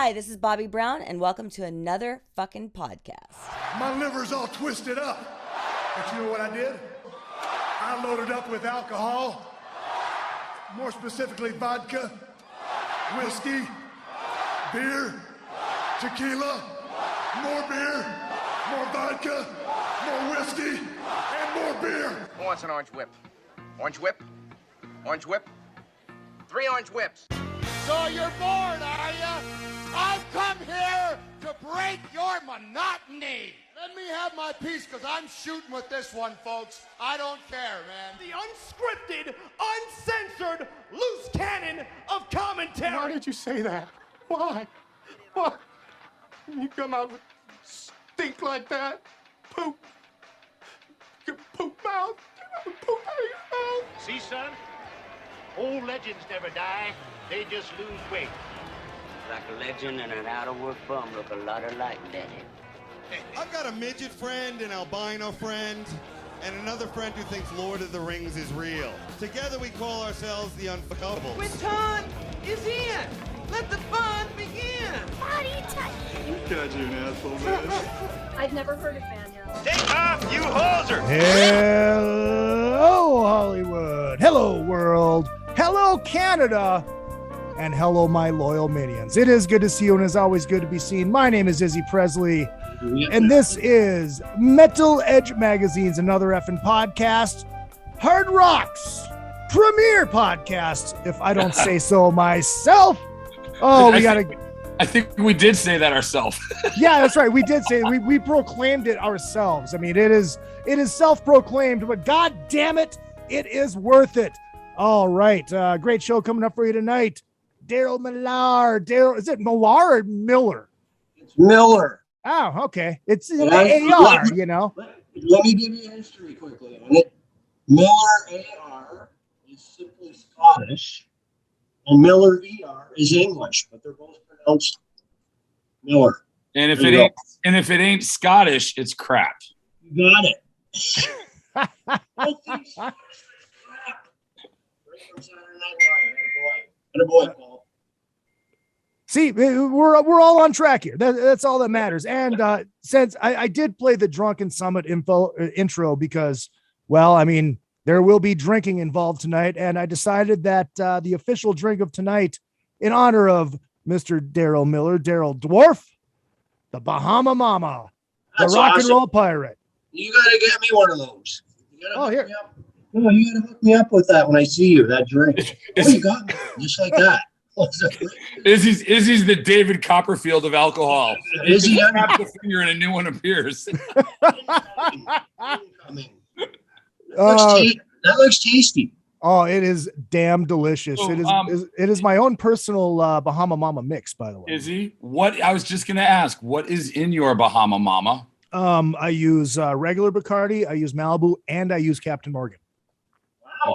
Hi, this is Bobby Brown, and welcome to another fucking podcast. My liver's all twisted up. But you know what I did? I loaded up with alcohol, more specifically vodka, whiskey, beer, tequila, more beer, more vodka, more whiskey, and more beer. Who wants an orange whip? Orange whip? Orange whip? 3 orange whips. So you're bored, are ya? I've come here to break your monotony. Let me have my piece, because I'm shooting with this one, folks. I don't care, man. The unscripted, uncensored, loose cannon of commentary. Why did you say that? Why? Why? You come out with stink like that? Poop. Your poop mouth. Poop out of your mouth. See, son? Old legends never die. They just lose weight. Like a legend and an out-of-work bum look a lot alike, Daddy. I've got a midget friend, an albino friend, and another friend who thinks Lord of the Rings is real. Together we call ourselves the Unfuckables. Baton is in. Let the fun begin. Body touch. You guys are an asshole, man. I've never heard of Banjo. Take off, you hoser! Hello, Hollywood. Hello, world. Hello, Canada. And hello, my loyal minions. It is good to see you, and it's always good to be seen. My name is Izzy Presley, and this is Metal Edge Magazine's Another Effing Podcast, Hard Rock's premier podcast, if I don't say so myself. Oh, I think we did say that ourselves. Yeah, that's right. We did say we proclaimed it ourselves. I mean, it is self-proclaimed, but god damn it, it is worth it. All right. Great show coming up for you tonight. Darrell Millar. Darrell, is it Millar or Miller? It's Millar. Oh, okay. It's an AR, you know. Let me give you history quickly on it. Millar AR is simply Scottish, and Miller ER is English, but they're both pronounced Miller. And if it ain't Scottish, it's crap. You got it. Both these crap. Right from Saturday Night Live. Attaboy, Paul. See, we're all on track here. That's all that matters. And since I did play the Drunken Summit intro because, well, I mean, there will be drinking involved tonight, and I decided that the official drink of tonight, in honor of Mr. Darrell Millar, Darrell Dwarf, the Bahama Mama, the rock and roll pirate. You got to get me one of those. Here. No, you got to hook me up with that when I see you, that drink. You got me, just like that. Izzy's the David Copperfield of alcohol. Izzy, tap the finger and a new one appears. That looks tasty. Oh, it is damn delicious. So, it is my own personal Bahama Mama mix, by the way. Izzy, what I was just gonna ask, what is in your Bahama Mama? I use regular Bacardi, I use Malibu, and I use Captain Morgan.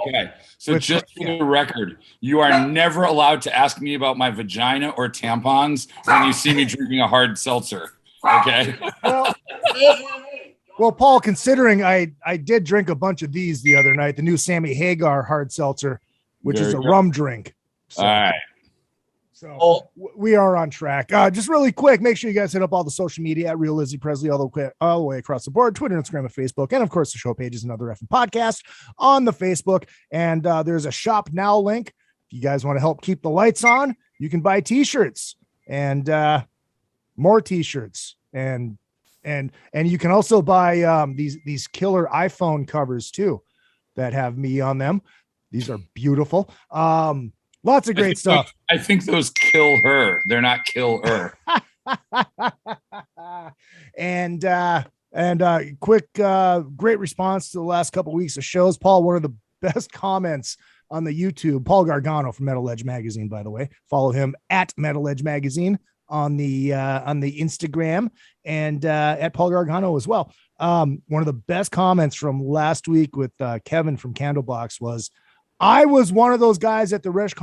Okay, so just for the record, you are never allowed to ask me about my vagina or tampons when you see me drinking a hard seltzer. Okay. Well, Paul, considering I did drink a bunch of these the other night, the new Sammy Hagar hard seltzer, which is a rum drink. So, all right. So we are on track. Just really quick, make sure you guys hit up all the social media at Real Izzy Presley all the way across the board, Twitter, Instagram, and Facebook. And of course, the show page is Another Effing Podcast on the Facebook. And there's a shop now link. If you guys want to help keep the lights on, you can buy t-shirts and more t-shirts. And you can also buy these killer iPhone covers too that have me on them. These are beautiful. Lots of great stuff. I think those kill her. They're not kill her. and quick, great response to the last couple of weeks of shows. Paul, one of the best comments on the YouTube, Paul Gargano from Metal Edge Magazine, by the way. Follow him at Metal Edge Magazine on the Instagram, and at Paul Gargano as well. One of the best comments from last week with Kevin from Candlebox was, I was one of those guys at the Rush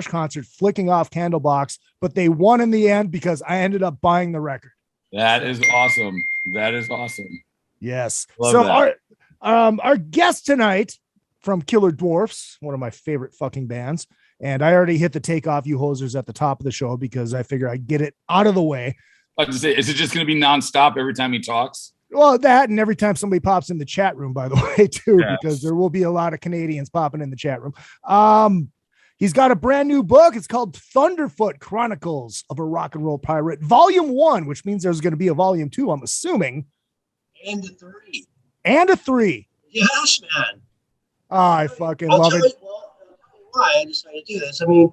concert flicking off Candlebox, but they won in the end because I ended up buying the record. That is awesome. That is awesome. Yes. Love so that. our guest tonight from Killer Dwarfs, one of my favorite fucking bands, And I already hit the take off you hosers at the top of the show because I figure I'd get it out of the way. I was to say, is it just going to be nonstop every time he talks? Well, that and every time somebody pops in the chat room, by the way, too, because there will be a lot of Canadians popping in the chat room. He's got a brand new book. It's called Thunderfoot, Chronicles of a Rock and Roll Pirate, Volume 1, which means there's going to be a Volume 2, I'm assuming. And a 3. And a 3. Yes, man. Oh, I fucking love it. Well, why I decided to do this. I mean,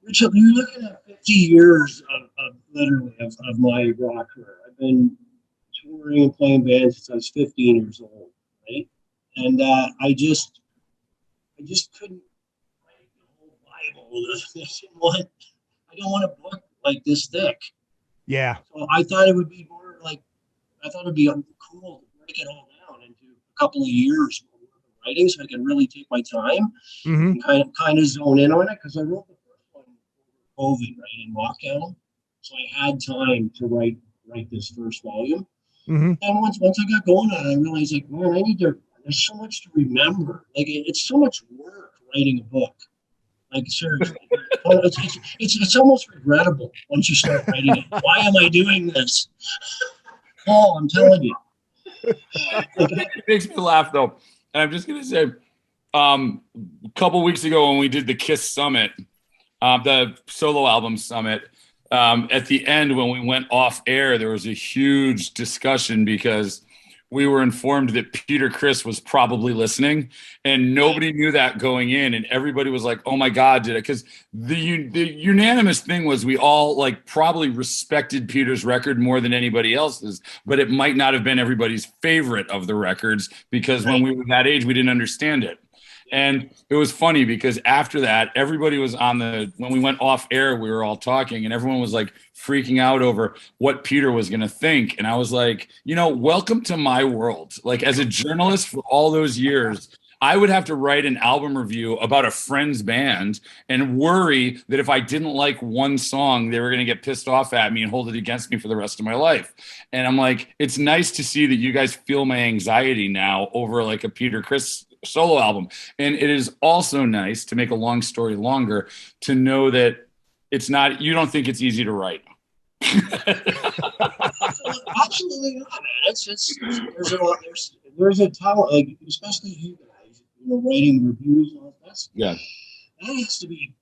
Richard, you're looking at 50 years of literally of my rock career. I've been touring and playing bands since I was 15 years old, right? And I just couldn't write the whole Bible. I don't want a book like this thick. Yeah. So I thought it would be more like, I thought it'd be cool to break it all down into a couple of years of writing so I can really take my time and kind of zone in on it, because I wrote the first one over COVID, right, in lockdown. So I had time to write this first volume. And once I got going on it, I realized, like, man, there's so much to remember. Like, it's so much work writing a book. Like, seriously. it's almost regrettable once you start writing it. Why am I doing this? Oh, I'm telling you. It makes me laugh, though. And I'm just going to say, a couple weeks ago when we did the KISS Summit, the solo album summit, at the end when we went off air, there was a huge discussion because we were informed that Peter Criss was probably listening, and nobody knew that going in, and everybody was like, oh my God, did it? Because the unanimous thing was we all like probably respected Peter's record more than anybody else's, but it might not have been everybody's favorite of the records because when we were that age, we didn't understand it. And it was funny because after that, everybody was when we went off air, we were all talking and everyone was like freaking out over what Peter was going to think. And I was like, welcome to my world. Like, as a journalist for all those years, I would have to write an album review about a friend's band and worry that if I didn't like one song, they were going to get pissed off at me and hold it against me for the rest of my life. And I'm like, it's nice to see that you guys feel my anxiety now over like a Peter Criss solo album. And it is also nice, to make a long story longer, to know that you don't think it's easy to write. Absolutely not, man. There's a talent, like, especially you guys, writing reviews and all that. Yeah. That has to be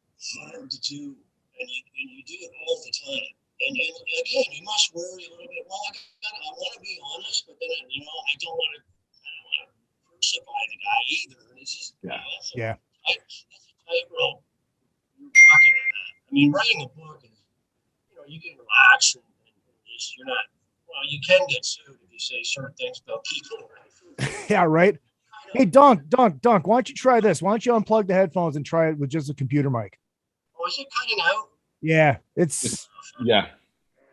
hard to do, and you do it all the time. And again, you must worry a little bit. Well, I want to be honest, but then I don't want to crucify the guy either. It's just that's a tightrope you're walking on that. I mean, writing a book is, you can relax and just, you're not. Well, you can get sued if you say certain things about people. Yeah, right. Hey, Dunk, why don't you try this? Why don't you unplug the headphones and try it with just a computer mic? Oh, is it cutting out? Yeah, it's yeah.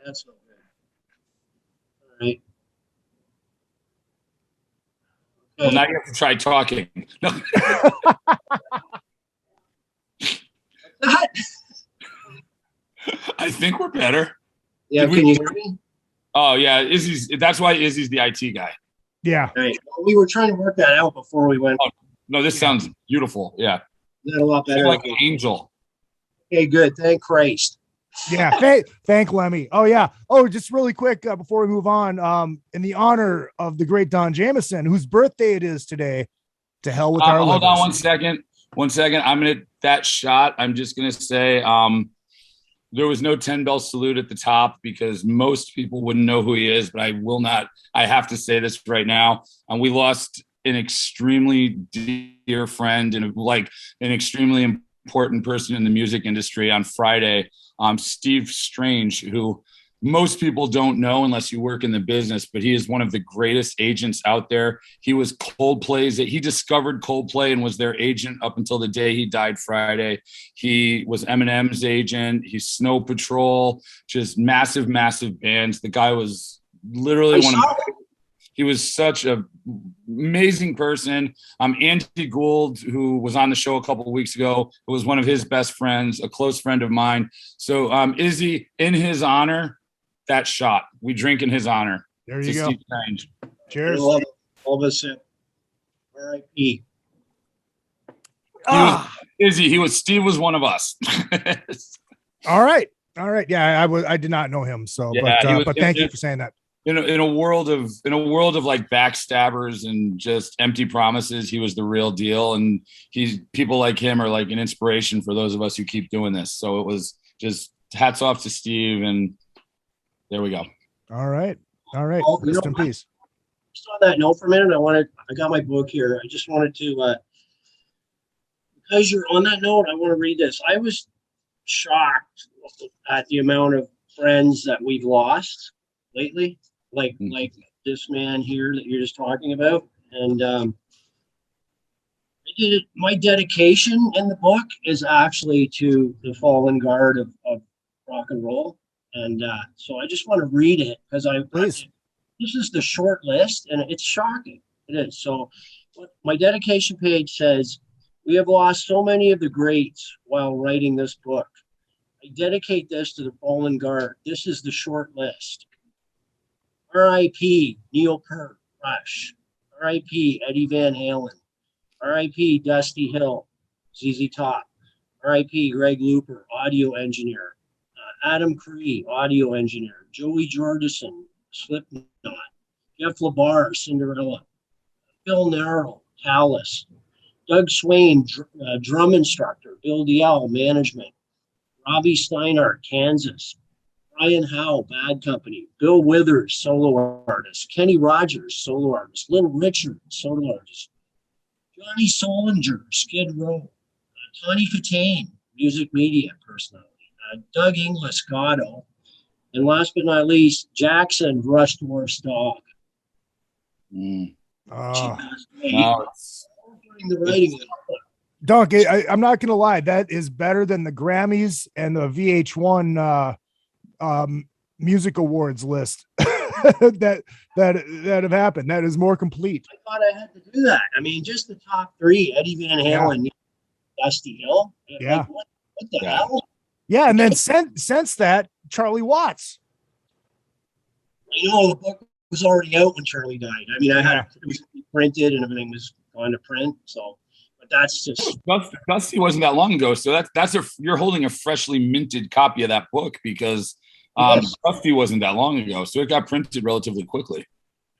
That's no good. All right. Well, now you have to try talking. No. I think we're better. Yeah, can you hear me? Oh, yeah. That's why Izzy's the IT guy. Yeah. Right. Well, we were trying to work that out before we went. Oh, no, this sounds beautiful. Yeah. Is that a lot better? Like an angel. Okay, good. Thank Christ. Yeah, thank Lemmy. Oh yeah. Oh, just really quick before we move on, in the honor of the great Don Jamieson, whose birthday it is today, to hell with our hold on 1 second. 1 second. That shot. I'm just gonna say there was no 10 bell salute at the top because most people wouldn't know who he is, but I have to say this right now. We lost an extremely dear friend and like an extremely important person in the music industry on Friday. Steve Strange, who most people don't know unless you work in the business, but he is one of the greatest agents out there. He was he discovered Coldplay and was their agent up until the day he died Friday. He was Eminem's agent. He's Snow Patrol, just massive, massive bands. The guy was literally he was such an amazing person. Andy Gould, who was on the show a couple of weeks ago, was one of his best friends, a close friend of mine. So Izzy, in his honor, that shot. We drink in his honor. There you go. Steve Strange. Cheers. All of us. R.I.P. Izzy, Steve was one of us. All right. Yeah, I did not know him. So, Yeah, but thank you for saying that. In a world of like backstabbers and just empty promises, he was the real deal. And people like him are like an inspiration for those of us who keep doing this. So it was just hats off to Steve, and there we go. All right. Oh, Rest in peace. Just on that note for a minute, I got my book here. I just wanted to, because you're on that note, I want to read this. I was shocked at the amount of friends that we've lost lately, like this man here that you're just talking about. And I did it. My dedication in the book is actually to the fallen guard of rock and roll. And so I just want to read it because this is the short list, and it's shocking. It is. So my dedication page says, "We have lost so many of the greats while writing this book. I dedicate this to the fallen guard. This is the short list. R.I.P. Neil Peart, Rush. R.I.P. Eddie Van Halen. R.I.P. Dusty Hill, ZZ Top. R.I.P. Greg Looper, audio engineer. Adam Cree, audio engineer. Joey Jordison, Slipknot. Jeff LaBar, Cinderella. Phil Narrow, Talus. Doug Swain, drum instructor. Bill DL, management. Robbie Steinhardt, Kansas. Brian Howe, Bad Company. Bill Withers, solo artist. Kenny Rogers, solo artist. Lynn Richard, solo artist. Johnny Solinger, Skid Row. Tony Katane, music media personality. Doug Inglis, Gatto. And last but not least, Jackson, Rush Dwarf's dog. Mm. During the writing of the book. Dunk, I'm not gonna lie, that is better than the Grammys and the VH1 music awards list that have happened. That is more complete. I thought I had to do that. I mean, just the top three: Eddie Van Halen, Dusty Hill. Yeah. Like, what the hell? Yeah, and then since that, Charlie Watts. I know the book was already out when Charlie died. I mean, it was printed and everything was going to print. So. That's just Dusty wasn't that long ago, so you're holding a freshly minted copy of that book because Dusty wasn't that long ago, so it got printed relatively quickly.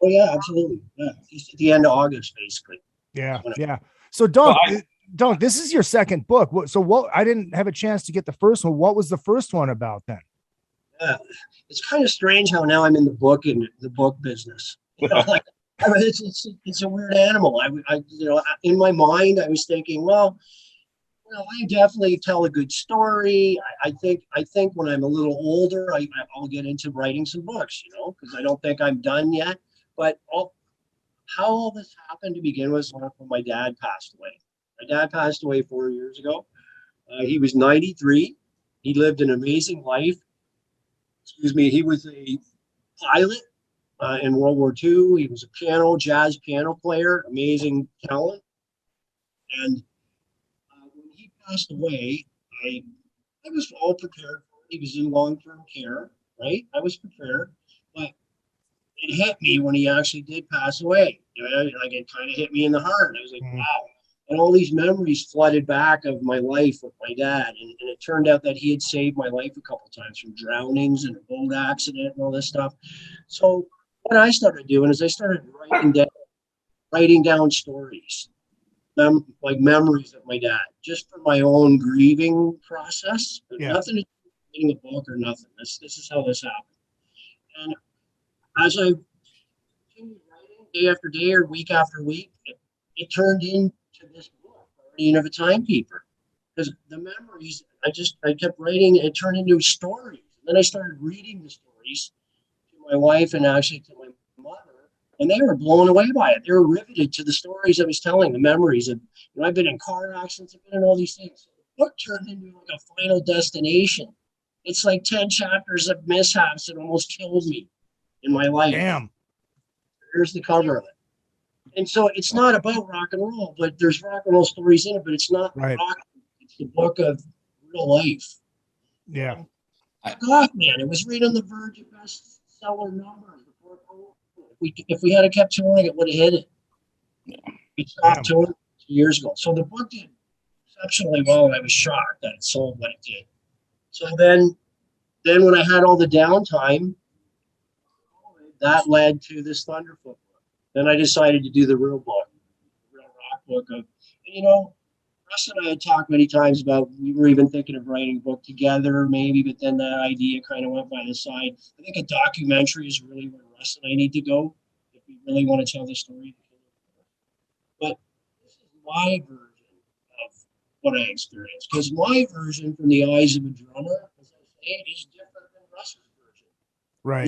Oh yeah, absolutely. Yeah, just at the end of August, basically. Yeah. So Dunk, this is your second book. So what? I didn't have a chance to get the first one. What was the first one about then? Yeah, it's kind of strange how now I'm in the book business. You know, like. I mean, it's a weird animal. I in my mind, I was thinking, well, I definitely tell a good story. I think when I'm a little older, I'll get into writing some books, because I don't think I'm done yet. But how all this happened to begin with when my dad passed away. My dad passed away 4 years ago. He was 93. He lived an amazing life. He was a pilot. In World War II, he was a jazz piano player, amazing talent. And when he passed away, I was all prepared for it. He was in long-term care, right? I was prepared, but it hit me when he actually did pass away. Like it kind of hit me in the heart. I was like, wow. And all these memories flooded back of my life with my dad. And it turned out that he had saved my life a couple of times from drownings and a boat accident and all this stuff. So what I started doing is I started writing down stories, like memories of my dad, just for my own grieving process. Nothing to do with reading a book or nothing. This is how this happened. And as I continued writing day after day or week after week, it turned into this book, Guardian of a Timekeeper. Because the memories, I kept writing, and it turned into stories. And then I started reading the stories my wife and actually to my mother, and they were blown away by it. They were riveted to the stories I was telling, the memories of, I've been in car accidents, I've been in all these things. So the book turned into like a final destination. It's like 10 chapters of mishaps that almost killed me in my life. Damn. Here's the cover of it. And so it's not about rock and roll, but there's rock and roll stories in it, but it's not rock. It's the book of real life. Yeah. God, man, it was right on the verge of bestseller numbers before COVID. If we had kept touring, it would have hit it. We stopped touring 2 years ago. So the book did exceptionally well, and I was shocked that it sold what it did. So then when I had all the downtime, that led to this Thunderfoot book. Then I decided to do the real book, the real rock book of, Russ and I had talked many times about, we were even thinking of writing a book together maybe, but then that idea kind of went by the side. I think a documentary is really where Russ and I need to go if we really want to tell the story. But this is my version of what I experienced, because my version from the eyes of a drummer, as I say, is different than Russ's version. Right.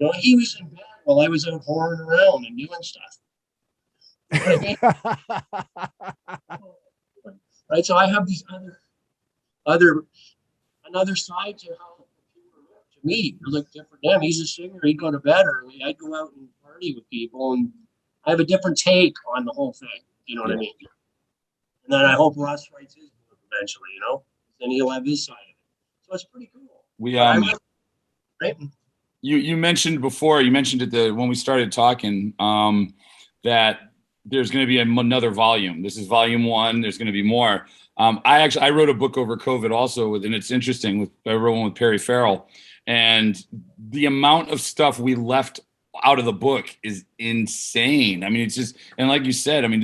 Now, he was in bed while I was out whoring around and doing stuff. You know what I mean? Right, so I have these another side to how people look to me. They look different to him. He's a singer. He'd go to bed early. I'd go out and party with people, and I have a different take on the whole thing. You know what I mean? And then I hope Russ writes his book eventually. Then he'll have his side of it. So it's pretty cool. Right? You mentioned before. You mentioned it when we started talking that there's going to be another volume. This is volume 1. There's going to be more. I wrote a book over COVID also, and it's interesting. I wrote one with Perry Farrell, and the amount of stuff we left out of the book is insane. I mean, it's just, and like you said, I mean,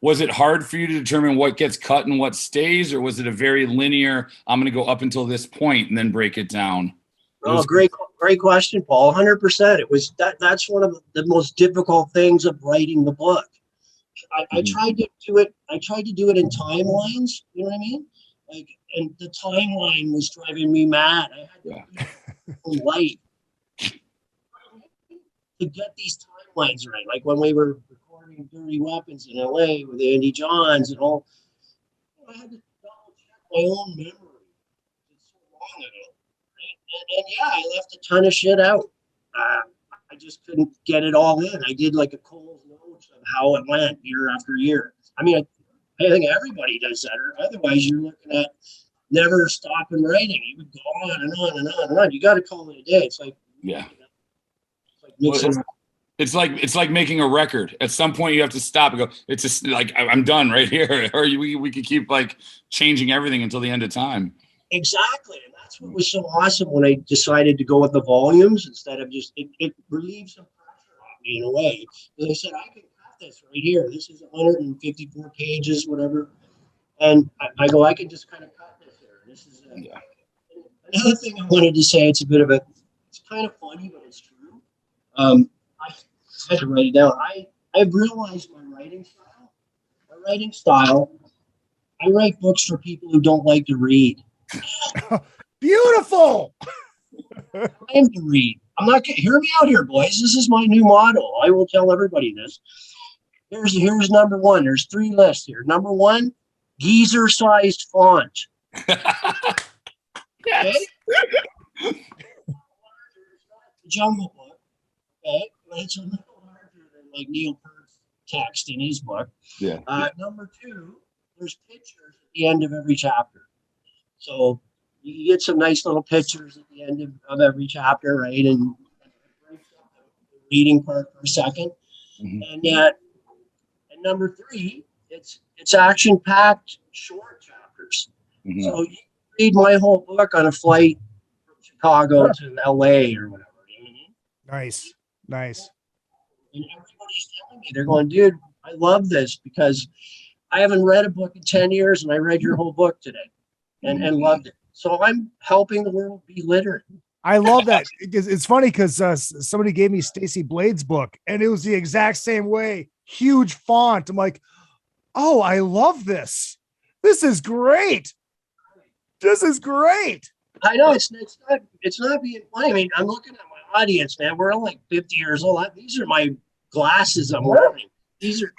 was it hard for you to determine what gets cut and what stays, or was it a very linear, I'm going to go up until this point and then break it down? Great question, Paul. 100%. It was that's one of the most difficult things of writing the book. I tried to do it. I tried to do it in timelines. You know what I mean? And the timeline was driving me mad. I had to be light to get these timelines right. Like when we were recording Dirty Weapons in LA with Andy Johns and all, I had to double check my own memory. It's so long ago. And I left a ton of shit out. I just couldn't get it all in. I did like a Cole's notes of how it went year after year. I mean, I think everybody does that, or otherwise you're looking at never stopping writing. You would go on and on and on and on. You got to call it a day. It's like it's like making a record. At some point, you have to stop and go. It's just like I'm done right here, or we could keep like changing everything until the end of time. Exactly. That's what was so awesome when I decided to go with the volumes instead of just it relieved some pressure on me in a way. Because I said, I can cut this right here. This is 154 pages, whatever. And I go, I can just kind of cut this here. This is another thing I wanted to say. It's kind of funny, but it's true. I had to write it down. I've realized my writing style. I write books for people who don't like to read. Beautiful. I am to read. I'm not. Hear me out here, boys. This is my new motto. I will tell everybody this. Here's number 1. There's 3 lists here. Number 1, geezer-sized font. Okay. Jungle Book. Okay, but it's a little larger than like Neil Peart's text in his book. Yeah. Number 2, there's pictures at the end of every chapter. So you get some nice little pictures at the end of every chapter, right? And breaks up the reading part for a second. And number 3, it's action-packed short chapters. So you read my whole book on a flight from Chicago to LA or whatever. You know what I mean? Nice. And everybody's telling me, they're going, dude, I love this because I haven't read a book in 10 years and I read your whole book today. And loved it. So I'm helping the world be literate. I love that. It's funny because somebody gave me Stacey Blade's book and it was the exact same way. Huge font. I'm like, oh, I love this. This is great. I know it's not being funny. I mean, I'm looking at my audience, man. We're all like 50 years old. These are my glasses I'm wearing. These are,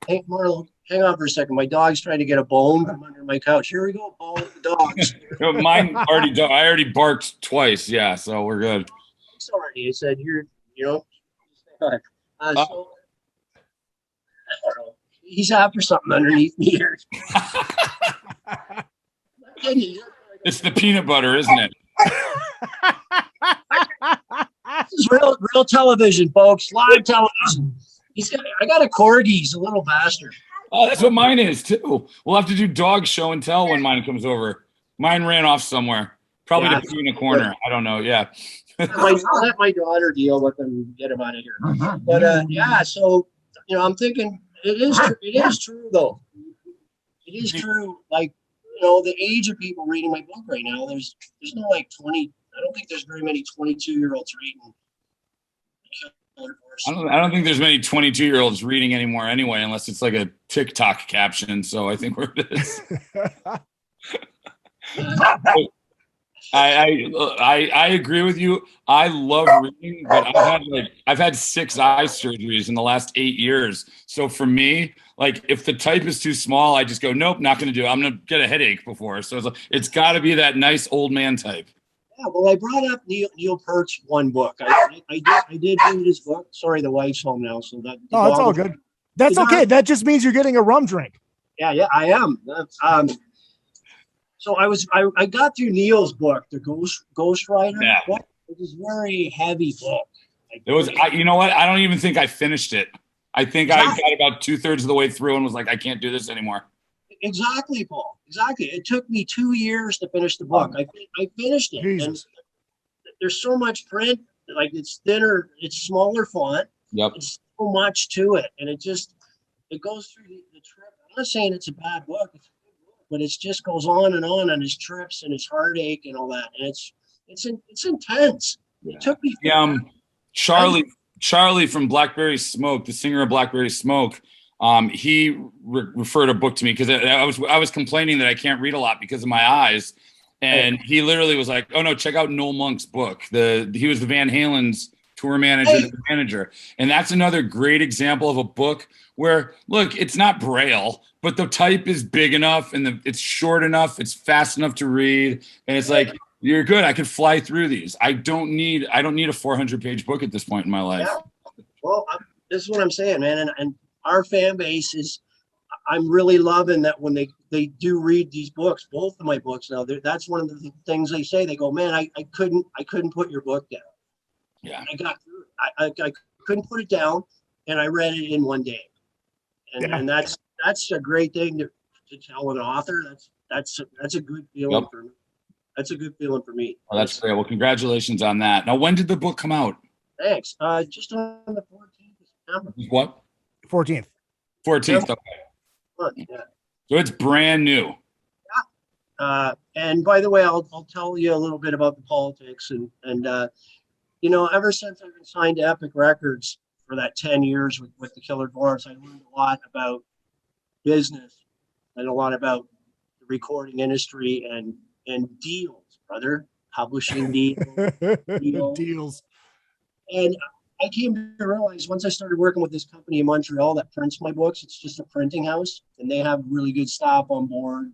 hey, Marlo, hang on for a second. My dog's trying to get a bone from under my couch. Here we go, bone with the dogs. Mine already. I already barked twice. Yeah, so we're good. Sorry, I said so I don't know. He's after something underneath me here. It's the peanut butter, isn't it? This is real television, folks. Live television. I got a corgi. He's a little bastard. Oh, that's what mine is too. We'll have to do dog show and tell when mine comes over. Mine ran off somewhere, probably to pee in a corner. I don't know. Yeah. I'll let my daughter deal with him and get him out of here. But yeah, so I'm thinking it is true though. It is true. Like the age of people reading my book right now. There's no like 20. I don't think there's very many 22-year-olds reading. I don't think there's many 22-year-olds reading anymore anyway, unless it's like a TikTok caption. So I think we're this. I agree with you. I love reading, but I've had 6 eye surgeries in the last 8 years. So for me, like if the type is too small, I just go, nope, not going to do it. I'm going to get a headache before. So it's got to be that nice old man type. Yeah, well, I brought up Neil Peart's one book. I did read his book. Sorry, the wife's home now, so that. Oh, it's all good. That's okay. That just means you're getting a rum drink. Yeah, I am. So I got through Neil's book, the Ghost Rider book. It was a very heavy book. It was. You know what? I don't even think I finished it. I think I got about 2/3 of the way through and was like, I can't do this anymore. Exactly, Paul. Exactly. It took me 2 years to finish the book. I finished it. Jesus. And there's so much print. Like it's thinner, it's smaller font. Yep. It's so much to it, and it goes through the trip. I'm not saying it's a bad book. It's a good book, but it just goes on his trips and his heartache and all that, and it's intense. Yeah. It took me. Charlie from Blackberry Smoke, the singer of Blackberry Smoke. He referred a book to me because I was complaining that I can't read a lot because of my eyes, and he literally was like, "Oh no, check out Noel Monk's book." He was the Van Halen's tour manager, and that's another great example of a book where look, it's not Braille, but the type is big enough and it's short enough, it's fast enough to read, and it's like you're good. I could fly through these. I don't need a 400-page book at this point in my life. Yeah. Well, this is what I'm saying, man, and our fan base is. I'm really loving that when they do read these books, both of my books now. That's one of the things they say. They go, man, I couldn't put your book down. Yeah, I got through it. I couldn't put it down, and I read it in one day. And that's a great thing to tell an author. That's a good feeling for me. That's a good feeling for me. Oh, that's great. Well, congratulations on that. Now, when did the book come out? Thanks. Just on the 14th of September. What? 14th. 14th. Okay. Yeah. So it's brand new. Yeah. And by the way, I'll tell you a little bit about the politics and ever since I've been signed to Epic Records for that 10 years with the Killer Dwarfs, I learned a lot about business and a lot about the recording industry and deals, brother, publishing deals. And I came to realize once I started working with this company in Montreal that prints my books, it's just a printing house, and they have really good staff on board,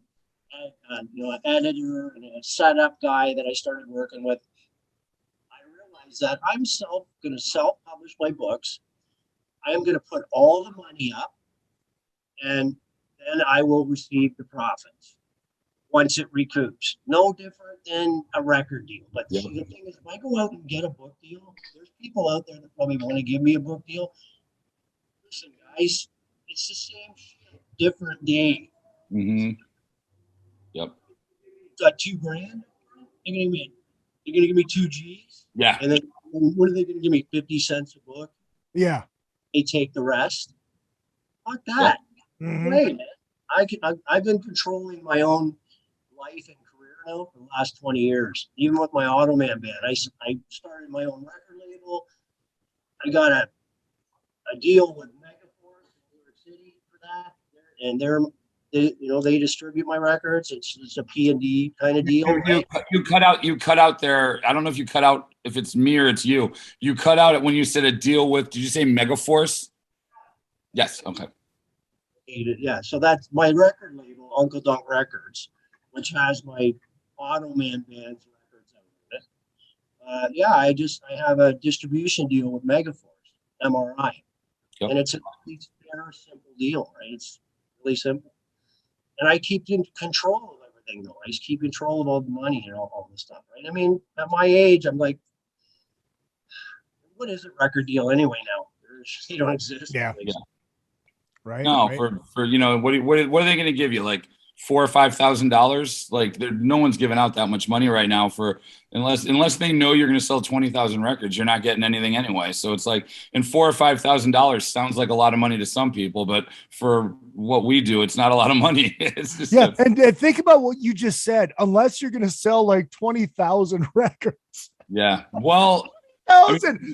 an editor and a setup guy that I started working with. I realized that I'm going to self-publish my books. I am going to put all the money up, and then I will receive the profits once it recoups. No different than a record deal. But the thing is, if I go out and get a book deal, there's people out there that probably want to give me a book deal. Listen, guys, it's the same shit, different day. Mm-hmm. Yep. Got $2,000. They're gonna give me 2 G's. Yeah. And then what are they gonna give me? 50 cents a book? Yeah. They take the rest. Fuck that. Yeah. Mm-hmm. Wait, man. I've been controlling my own life and career now for the last 20 years. Even with my Automan band, I started my own record label. I got a deal with Megaforce in New York City for that, and they distribute my records. It's a P&D kind of deal. You cut out there. I don't know if you cut out if it's me or it's you. You cut out it when you said a deal with. Did you say Megaforce? Yes. Okay. Yeah, so that's my record label, Uncle Dunk Records, which has my Automan band's records out of it. I have a distribution deal with Megaforce, MRI, and it's a very simple deal, right? It's really simple, and I keep in control of everything, though. I just keep control of all the money and all this stuff, right? I mean, at my age, I'm like, what is a record deal anyway now? They don't exist. Yeah. Right. No, right. for what are they going to give you? Like $4,000 or $5,000? Like no one's giving out that much money right now for unless they know you're going to sell 20,000 records, you're not getting anything anyway. So it's like, and $4,000 or $5,000 sounds like a lot of money to some people, but for what we do, it's not a lot of money. It's just and think about what you just said. Unless you're going to sell like 20,000 records. Yeah. Well,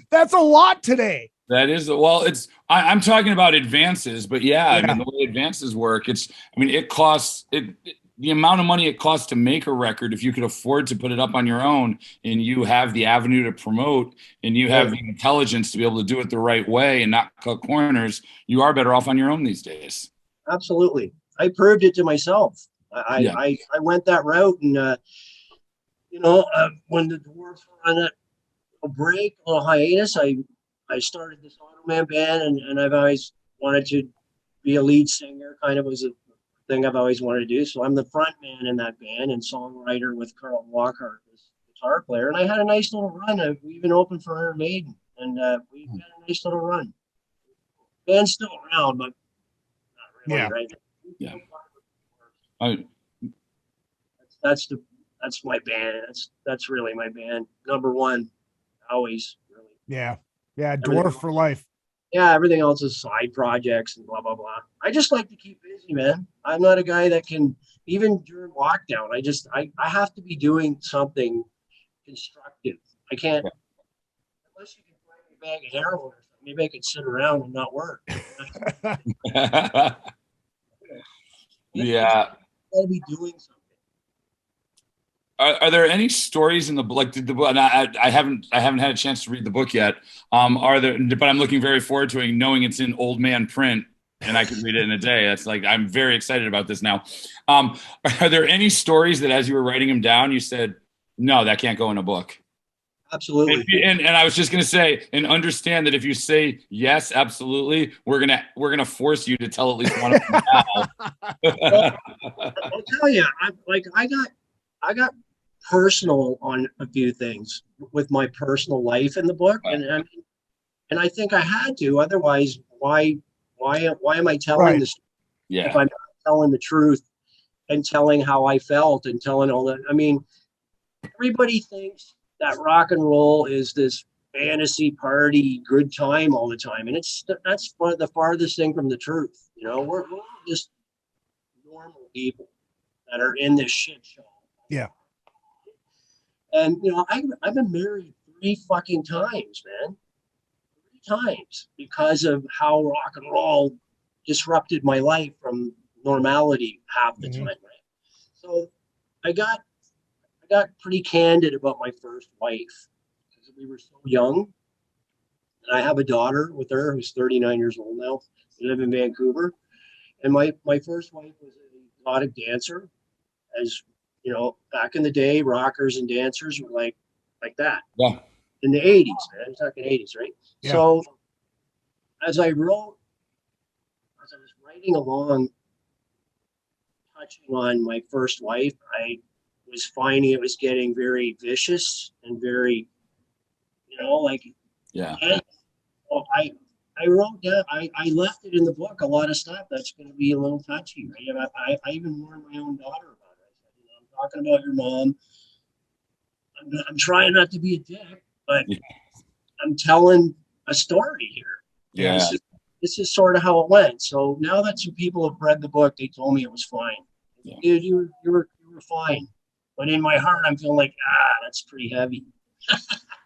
that's a lot today. That is, well, I'm talking about advances, but yeah, I mean, the way advances work, it costs the amount of money it costs to make a record. If you could afford to put it up on your own and you have the avenue to promote and you have the intelligence to be able to do it the right way and not cut corners, you are better off on your own these days. Absolutely. I proved it to myself. I went that route, and when the Dwarfs were on a break, a little hiatus, I started this Automan band, and I've always wanted to be a lead singer. Kind of was a thing I've always wanted to do. So I'm the front man in that band and songwriter with Carl Walker, this guitar player. And I had a nice little run. We even opened for Iron Maiden, and we had a nice little run. Band's still around, but not really right now. Yeah. That's my band. That's really my band. Number one, always. Really. Yeah. Yeah, Dwarf for life. Yeah, everything else is side projects and blah, blah, blah. I just like to keep busy, man. I'm not a guy that can, even during lockdown, I have to be doing something constructive. I can't, unless you can find me a bag of heroin or something, maybe I could sit around and not work. Yeah. I'll be doing something. Are there any stories in the book? Like, did the book? And I haven't had a chance to read the book yet. Are there? But I'm looking very forward to it, knowing it's in old man print, and I could read it in a day. That's like, I'm very excited about this now. Are there any stories that, as you were writing them down, you said, no, that can't go in a book? Absolutely. And I was just gonna say, and understand that if you say yes, absolutely, we're gonna force you to tell at least one of them now. Well, I'll tell you, I got personal on a few things with my personal life in the book, and I think I had to. Otherwise, why am I telling this? Yeah. If I'm not telling the truth and telling how I felt and telling all that. I mean, everybody thinks that rock and roll is this fantasy party, good time all the time, and that's the farthest thing from the truth. We're just normal people that are in this shit show. Yeah. And I've been married 3 fucking times, man. 3 times because of how rock and roll disrupted my life from normality half the time, right? So I got pretty candid about my first wife because we were so young. And I have a daughter with her who's 39 years old now. We live in Vancouver. And my first wife was an exotic dancer. As back in the day, rockers and dancers were like that. Yeah. In the 80s, man. I'm talking 80s, right? Yeah. So as I was writing along, touching on my first wife, I was finding it was getting very vicious and very, yeah. And, I wrote down, I left it in the book, a lot of stuff that's going to be a little touchy, right? I even warned my own daughter about it. I'm talking about your mom. I'm trying not to be a dick, but I'm telling a story here. Yeah. This is sort of how it went. So now that some people have read the book, they told me it was fine. Yeah. Dude, you were fine. But in my heart, I'm feeling like, that's pretty heavy.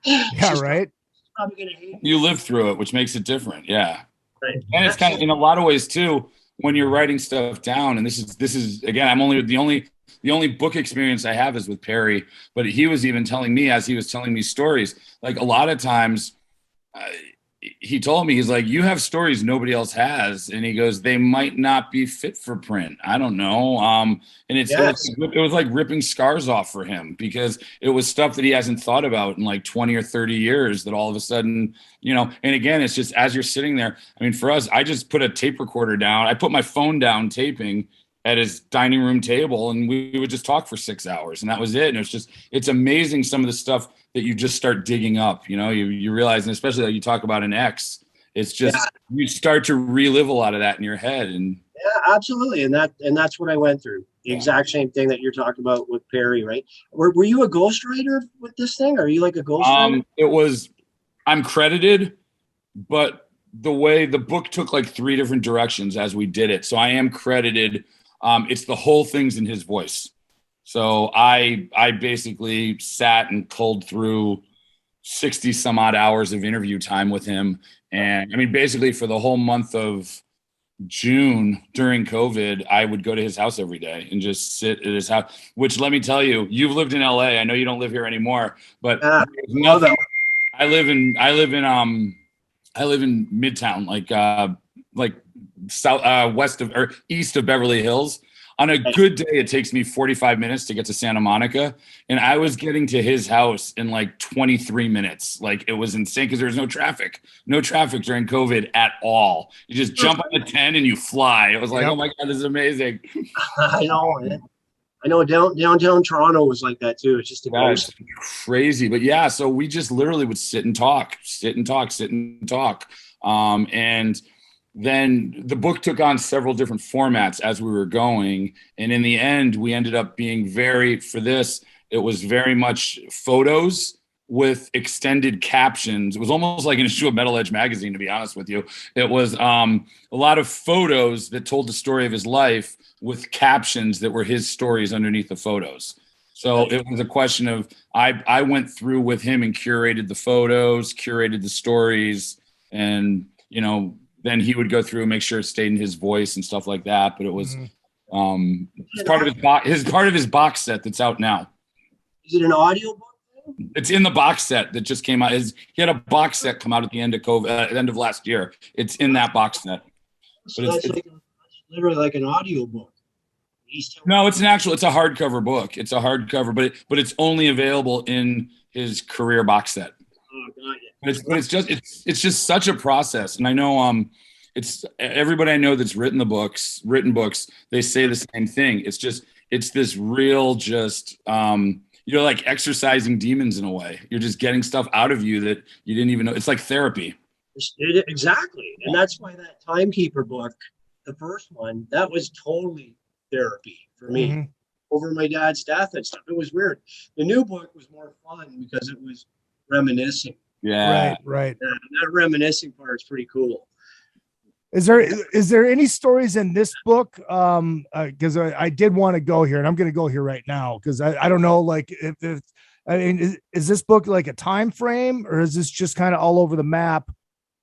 Yeah, right. Probably gonna hate you live through it, which makes it different. Yeah. Right. And it's kind of, in a lot of ways too, when you're writing stuff down, and this is again, I'm only the only book experience I have is with Perry, but he was even telling me, as he was telling me stories, like a lot of times he told me, he's like, you have stories nobody else has. And he goes, they might not be fit for print. I don't know. And it was like ripping scars off for him, because it was stuff that he hasn't thought about in like 20 or 30 years that all of a sudden, and again, it's just, as you're sitting there, I mean, for us, I just put a tape recorder down. I put my phone down taping at his dining room table, and we would just talk for 6 hours, and that was it. And it's amazing some of the stuff that you just start digging up, you realize, and especially like you talk about an ex, it's just you start to relive a lot of that in your head. And yeah, absolutely. And that's what I went through. The exact same thing that you're talking about with Perry, right? Were you a ghostwriter with this thing? Are you like a ghostwriter? I'm credited, but the way the book took like 3 different directions as we did it. So I am credited. It's the whole thing's in his voice. So I basically sat and culled through 60 some odd hours of interview time with him. And I mean, basically for the whole month of June during COVID, I would go to his house every day and just sit at his house, which let me tell you, you've lived in LA. I know you don't live here anymore, but nothing. I live in Midtown, like south, west of or east of Beverly Hills. On a good day, it takes me 45 minutes to get to Santa Monica. And I was getting to his house in like 23 minutes. Like it was insane because there was no traffic during COVID at all. You just jump on the 10 and you fly. It was like, oh my God, this is amazing. I know downtown Toronto was like that too. It's just crazy. But yeah, so we just literally would sit and talk. And then the book took on several different formats as we were going. And in the end, we ended up being it was very much photos with extended captions. It was almost like an issue of Metal Edge magazine, to be honest with you. It was a lot of photos that told the story of his life with captions that were his stories underneath the photos. So it was a question of, I went through with him and curated the photos, curated the stories, and, then he would go through and make sure it stayed in his voice and stuff like that. But it was it's part of his box set that's out now. Is it an audio book? It's in the box set that just came out. He had a box set come out at the end of COVID, at the end of last year. It's in that box set. So it's literally like an audio book. No, it's a hardcover book. It's a hardcover, but it's only available in his career box set. Oh, got it. It's just such a process. And I know it's everybody I know that's written books, they say the same thing. It's this real you're like exercising demons in a way. You're just getting stuff out of you that you didn't even know. It's like therapy. Exactly. And that's why that Timekeeper book, the first one, that was totally therapy for me over my dad's death and stuff. It was weird. The new book was more fun because it was reminiscing. Yeah. Right. Yeah, that reminiscing part is pretty cool. Is there any stories in this book? Because I did want to go here, and I'm going to go here right now because I don't know, like is this book like a time frame, or is this just kind of all over the map,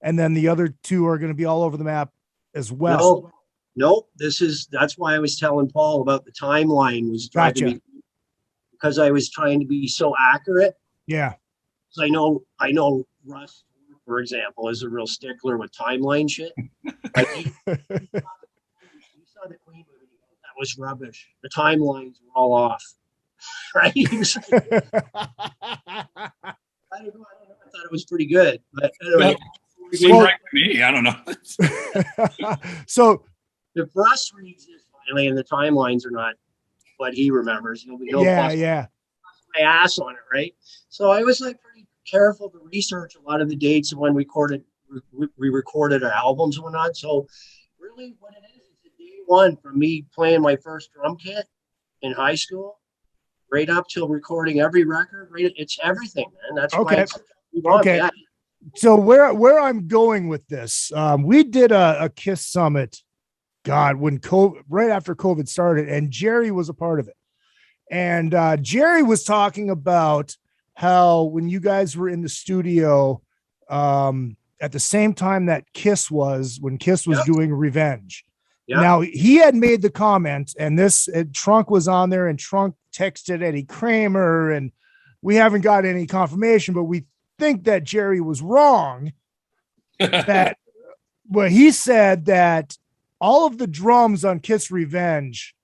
and then the other two are going to be all over the map as well? No, that's why I was telling Paul about the timeline was driving me, because I was trying to be so accurate. Yeah. So I know Russ, for example, is a real stickler with timeline shit. Like you saw the Queen movie, that was rubbish. The timelines were all off. Right? I don't know. I thought it was pretty good. But anyway, seemed right to me. I don't know. So if Russ reads this finally and the timelines are not what he remembers, he'll bust my ass on it, right? So I was like pretty careful to research a lot of the dates of when we recorded our albums and whatnot. So really what it is the day one from me playing my first drum kit in high school right up till recording every record. It's everything, man. That's okay. Why okay. So where I'm going with this, we did a KISS summit, when right after COVID started, and Jerry was a part of it. And Jerry was talking about how when you guys were in the studio at the same time that when KISS was doing Revenge. Yep. Now, he had made the comment, and Trunk was on there, and Trunk texted Eddie Kramer, and we haven't got any confirmation, but we think that Jerry was wrong. He said that all of the drums on KISS Revenge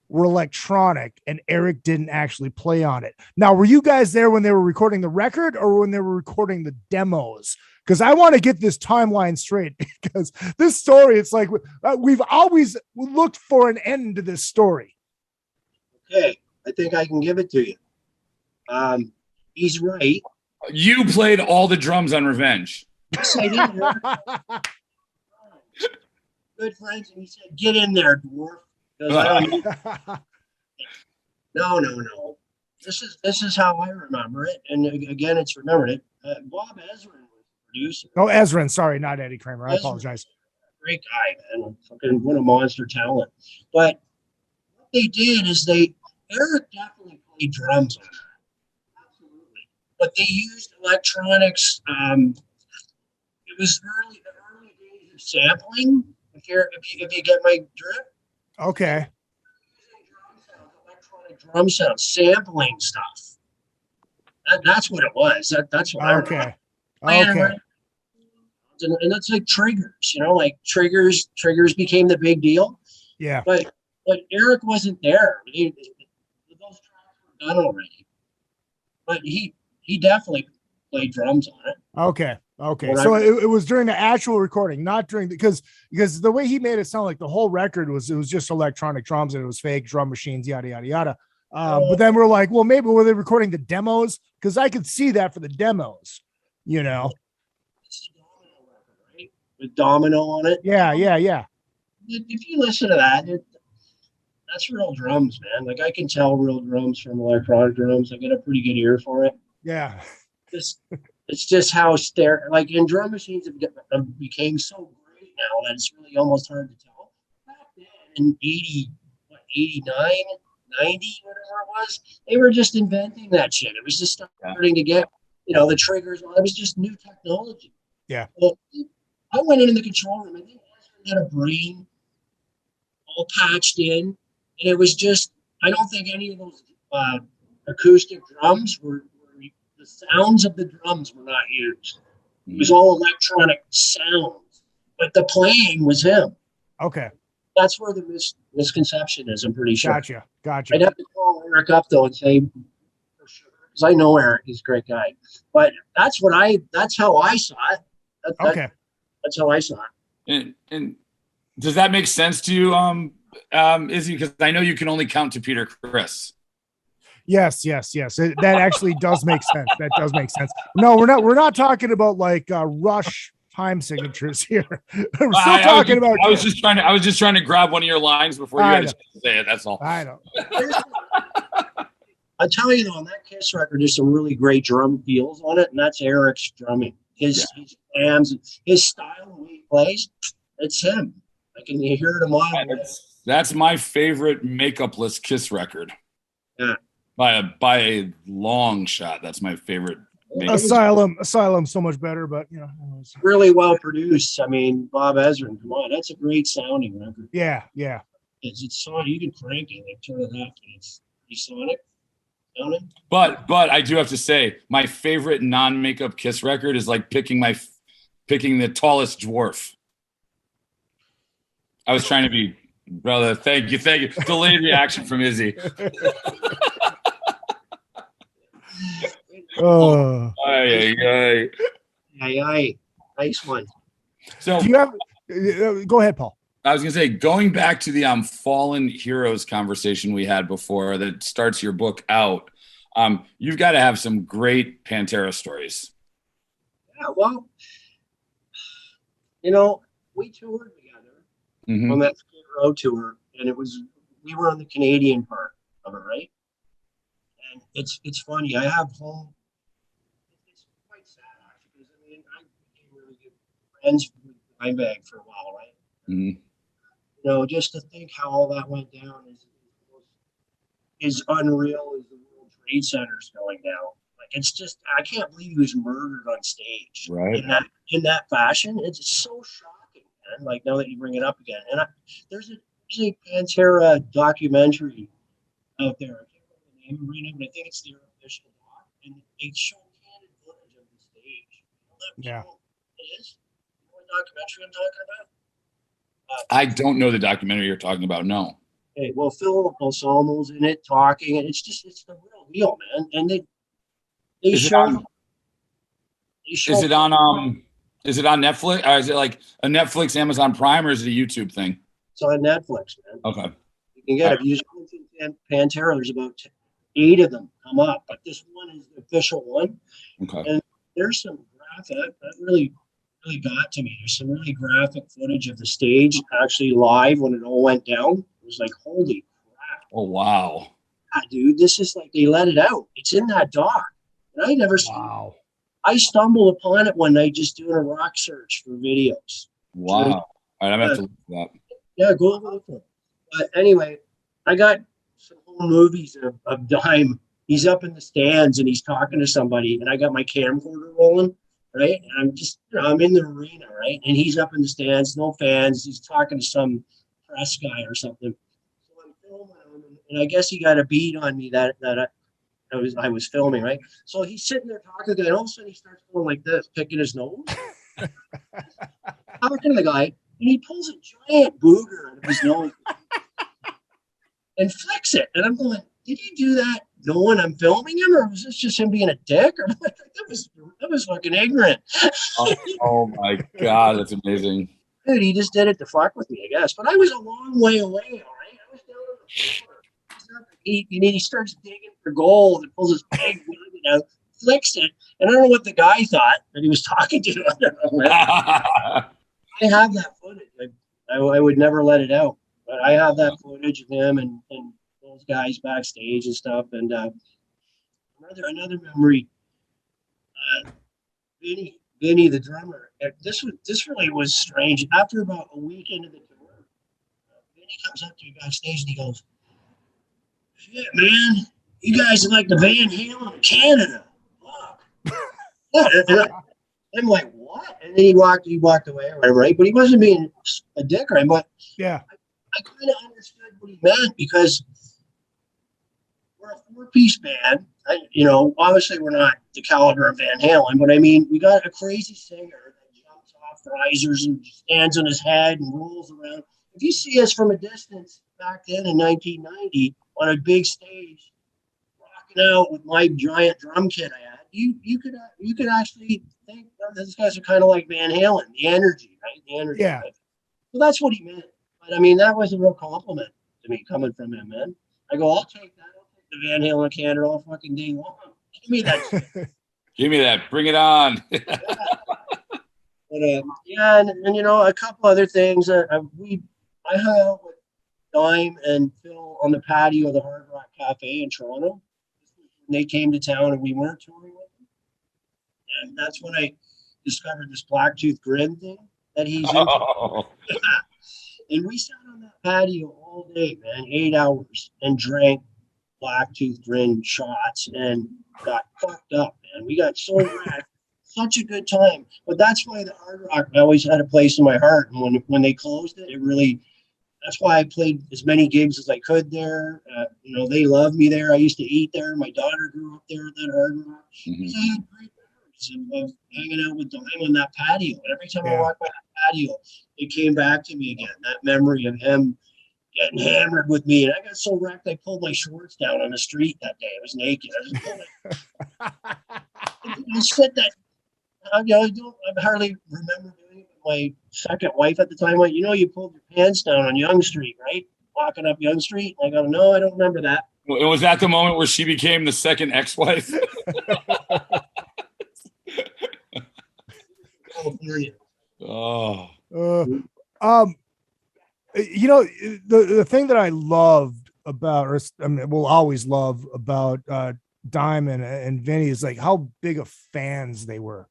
were electronic and Eric didn't actually play on it. Now, were you guys there when they were recording the record or when they were recording the demos? Because I want to get this timeline straight, because this story, it's like we've always looked for an end to this story. Okay, I think I can give it to you. He's right. You played all the drums on Revenge. Yes, I did. Good friends, and he said, "Get in there, dwarf." Because I don't need. No. This is how I remember it, and again, it's remembered it. Bob Ezrin was the producer. Oh, Ezrin. Sorry, not Eddie Kramer. I apologize. Great guy, man. Fucking what a monster talent. But what they did is Eric definitely played drums on that. Absolutely. But they used electronics. It was the early days of sampling. If you get my drift. Okay. Electronic drum sound, sampling stuff. That's what it was. That's what I remember. Okay. And that's like triggers, like triggers became the big deal. Yeah. But Eric wasn't there. Those tracks were done already. But he definitely played drums on it. Okay. So it was during the actual recording, not during because the way he made it sound like the whole record was just electronic drums and it was fake drum machines, yada yada yada. But then we're like, well, maybe were they recording the demos? Because I could see that for the demos, It's the Domino record, right? With Domino on it. Yeah. If you listen to that, that's real drums, man. Like I can tell real drums from electronic drums. I get a pretty good ear for it. Yeah. It's just how like in drum machines have became so great now that it's really almost hard to tell. Back then in 89, 90, whatever it was, they were just inventing that shit. It was just starting to get, the triggers. It was just new technology. Yeah. Well, I went in the control room. I think I had a brain all patched in, and it was just. I don't think any of those acoustic drums were. The sounds of the drums were not used. It was all electronic sounds, but the playing was him. Okay. That's where the misconception is, I'm pretty sure. Gotcha. I'd have to call Eric up, though, and say, for sure, because I know Eric, he's a great guy. But that's how I saw it. That's how I saw it. And does that make sense to you, Izzy? Because I know you can only count to Peter Criss. Yes. That actually does make sense. That does make sense. No, we're not talking about like Rush time signatures here. We're still talking about. I was just trying to grab one of your lines before you had to say it. That's all. I know. I tell you though, on that Kiss record, there's some really great drum feels on it, and that's Eric's drumming. His jams, his style, the way he plays, it's him. I can hear it a mile away. That's my favorite makeupless Kiss record. Yeah. By a long shot, that's my favorite. Asylum, so much better, but really well produced. I mean, Bob Ezrin, come on, that's a great sounding record. Yeah. It's sonic. You can crank it, like turn it up, and it's sonic. Sounding. But I do have to say, my favorite non-makeup Kiss record is like picking the tallest dwarf. I was trying to be, brother. Thank you. Delayed reaction from Izzy. Oh, aye. Nice one. So do you have? Go ahead, Paul. I was gonna say, going back to the fallen heroes conversation we had before that starts your book out. You've got to have some great Pantera stories. Yeah, well, we toured together on that SKID ROW tour, and we were on the Canadian part of it, right? And it's funny. I have home. It's quite sad actually, because I became really good friends with Dimebag for a while, right? Mm-hmm. Just to think how all that went down is unreal as the World Trade Center's going down. Like it's just I can't believe he was murdered on stage, right? In that fashion. It's so shocking, man. Like now that you bring it up again, and there's a Pantera documentary out there. I can't remember the name of it, but I think it's their official doc, and they show candid footage of the stage. Yeah. It is. You know what documentary I'm talking about? I don't know the documentary you're talking about. No. Okay, well, Phil Balsamo's in it talking, and it's the real deal, man. And they show. Is it on Netflix? Or is it like a Netflix, Amazon Prime, or is it a YouTube thing? It's on Netflix, man. Okay. You can get it. Use Pantera. There's about 8 of them come up, but this one is the official one. Okay. And there's some graphic that really really got to me. There's some really graphic footage of the stage actually live when it all went down. It was like, holy crap. Oh, wow. Yeah, dude, this is like they let it out. It's in that doc. And I never Wow. I stumbled upon it one night just doing a rock search for videos. Wow. All right, I'm going to have to look at that. Yeah, go look for it. But anyway, I got some home movies of Dime. He's up in the stands and he's talking to somebody, and I got my camcorder rolling, right? And I'm just, I'm in the arena, right? And he's up in the stands, no fans. He's talking to some press guy or something. So I'm filming him, and I guess he got a beat on me that I was filming, right? So he's sitting there talking to the guy, and all of a sudden he starts going like this, picking his nose. Talking to the guy, and he pulls a giant booger out of his nose and flicks it. And I'm going, did he do that knowing I'm filming him, or was this just him being a dick? Or that was fucking ignorant. Oh my God, that's amazing. Dude, he just did it to fuck with me, I guess. But I was a long way away, all right? I was down on the floor. He starts digging for gold and pulls his big booger out, flicks it. And I don't know what the guy thought that he was talking to. I don't know. I have that footage. I would never let it out. But I have that footage of him and those guys backstage and stuff. And another memory, Vinny, the drummer. This really was strange. After about a week into the tour, Vinny comes up to me backstage and he goes, "Shit, man, you guys are like the Van Halen of Canada." Fuck. Yeah, I'm like, what? And then he walked away or whatever, right? But he wasn't being a dick or anything. But yeah, I kind of understood what he meant, because we're a four-piece band. Obviously we're not the caliber of Van Halen, but I mean, we got a crazy singer that jumps off risers and stands on his head and rolls around. If you see us from a distance back then in 1990 on a big stage, rocking out with my giant drum kit I had, you could actually think, oh, these guys are kind of like Van Halen, the energy, right? The energy. Yeah. So that's what he meant. But I mean, that was a real compliment to me coming from him, man. I go, I'll take that. I'll take the Van Halen of Canada all fucking day long. Give me that shit. Give me that. Bring it on. But and a couple other things. I hung out with Dime and Phil on the patio of the Hard Rock Cafe in Toronto. They came to town and we weren't touring with them. And that's when I discovered this Blacktooth Grin thing that he's into. And we sat on that patio all day, man, 8 hours, and drank Blacktooth Grin shots and got fucked up, man. We got so wrecked. Such a good time. But that's why the Hard Rock always had a place in my heart. And when they closed it, that's why I played as many gigs as I could there. They loved me there. I used to eat there. My daughter grew up there at that Hard Rock. Mm-hmm. I had great memories of hanging out with Dime on that patio. And every time I walked by that patio, it came back to me again. That memory of him getting hammered with me. And I got so wrecked, I pulled my shorts down on the street that day. I was naked. I just pulled it. I hardly remember doing it. My second wife at the time went, you pulled your pants down on Yonge Street, right? Walking up Yonge Street. And I go, no, I don't remember that. Was that the moment where she became the second ex-wife? Oh. The thing that I loved about, will always love about Dime and Vinny is like how big of fans they were.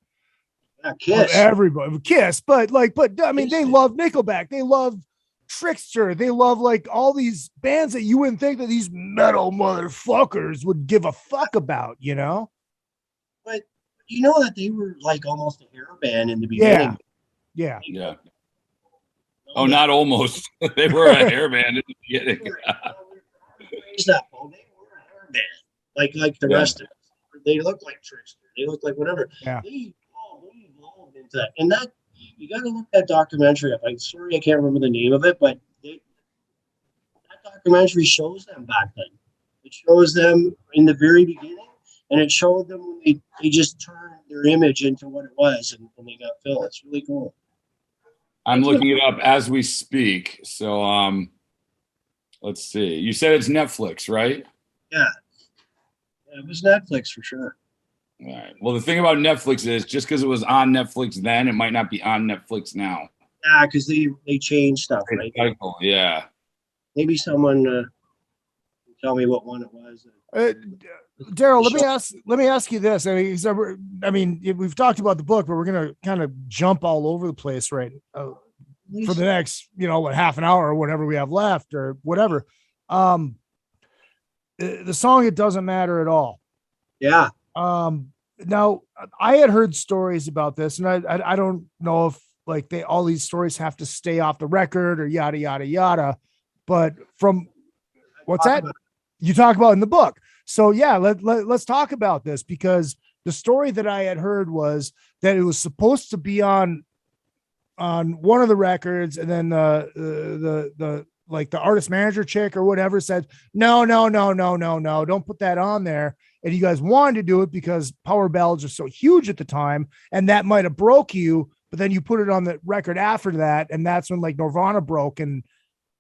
Kiss. Everybody, Kiss, but I mean, they love Nickelback, they love Trickster, they love like all these bands that you wouldn't think that these metal motherfuckers would give a fuck about, But that they were like almost a hair band in the beginning. Yeah. Oh, not almost. They were a hair band in the beginning. They were a hair band, like the rest of us. They look like Trickster. They look like whatever. Yeah. They evolved into that. And that, you got to look that documentary up. I'm sorry I can't remember the name of it, but that documentary shows them back then. It shows them in the very beginning, and it showed them when they just turned their image into what it was, and they got Phil. It's really cool. I'm looking it up as we speak. So let's see. You said it's Netflix, right? Yeah. It was Netflix for sure. All right. Well, the thing about Netflix is just because it was on Netflix then, it might not be on Netflix now. Yeah, because they change stuff, right? Yeah. Maybe someone can tell me what one it was. Darrell, let me ask you this. I mean, we've talked about the book, but we're gonna kind of jump all over the place right for the next, half an hour or whatever we have left or whatever. The song "It Doesn't Matter at All." Yeah. Now I had heard stories about this, and I don't know if like all these stories have to stay off the record or yada yada yada. But from what's that you talk about in the book? So yeah, let's talk about this, because the story that I had heard was that it was supposed to be on one of the records, and then the like the artist manager chick or whatever said, no, don't put that on there. And you guys wanted to do it because power ballads are so huge at the time, and that might have broke you, but then you put it on the record after that, and that's when like Nirvana broke and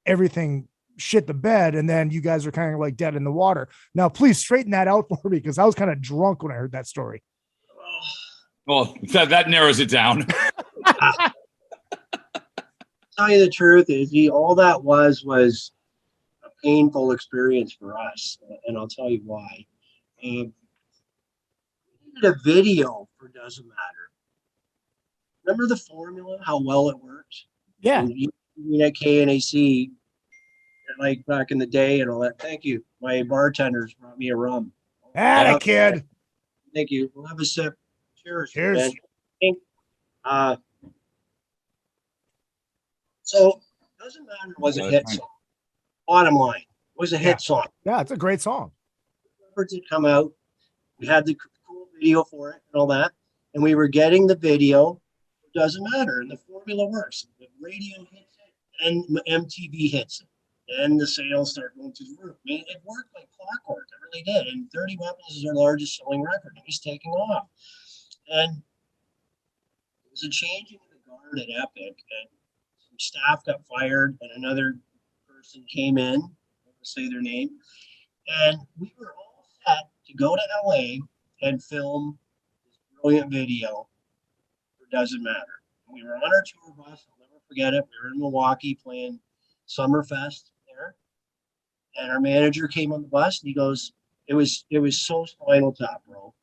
everything shit the bed, and then you guys are kind of like dead in the water. Now, please straighten that out for me, because I was kind of drunk when I heard that story. Well, that narrows it down. Tell you the truth is, all that was a painful experience for us, and I'll tell you why. We did a video for Doesn't Matter. Remember the formula, how well it worked? Yeah. You at KNAC, like back in the day and all that. Thank you. My bartenders brought me a rum. Atta kid. Thank you. We'll have a sip. Cheers. Cheers. So Doesn't Matter was a hit song. Bottom line, it was a hit song. Yeah, it's a great song. Records had come out. We had the cool video for it and all that. And we were getting the video. It Doesn't Matter. And the formula works. The radio hits it and MTV hits it. And the sales start going to the roof. I mean, it worked like clockwork. It really did. And 30 Weapons is our largest selling record. It was taking off. And it was a changing of the guard at Epic. And some staff got fired and another person came in. I won't say their name. And we were all set to go to LA and film this brilliant video for Doesn't Matter. And we were on our tour bus. I'll never forget it. We were in Milwaukee playing Summerfest there. And our manager came on the bus and he goes, it was so Spinal Tap, bro.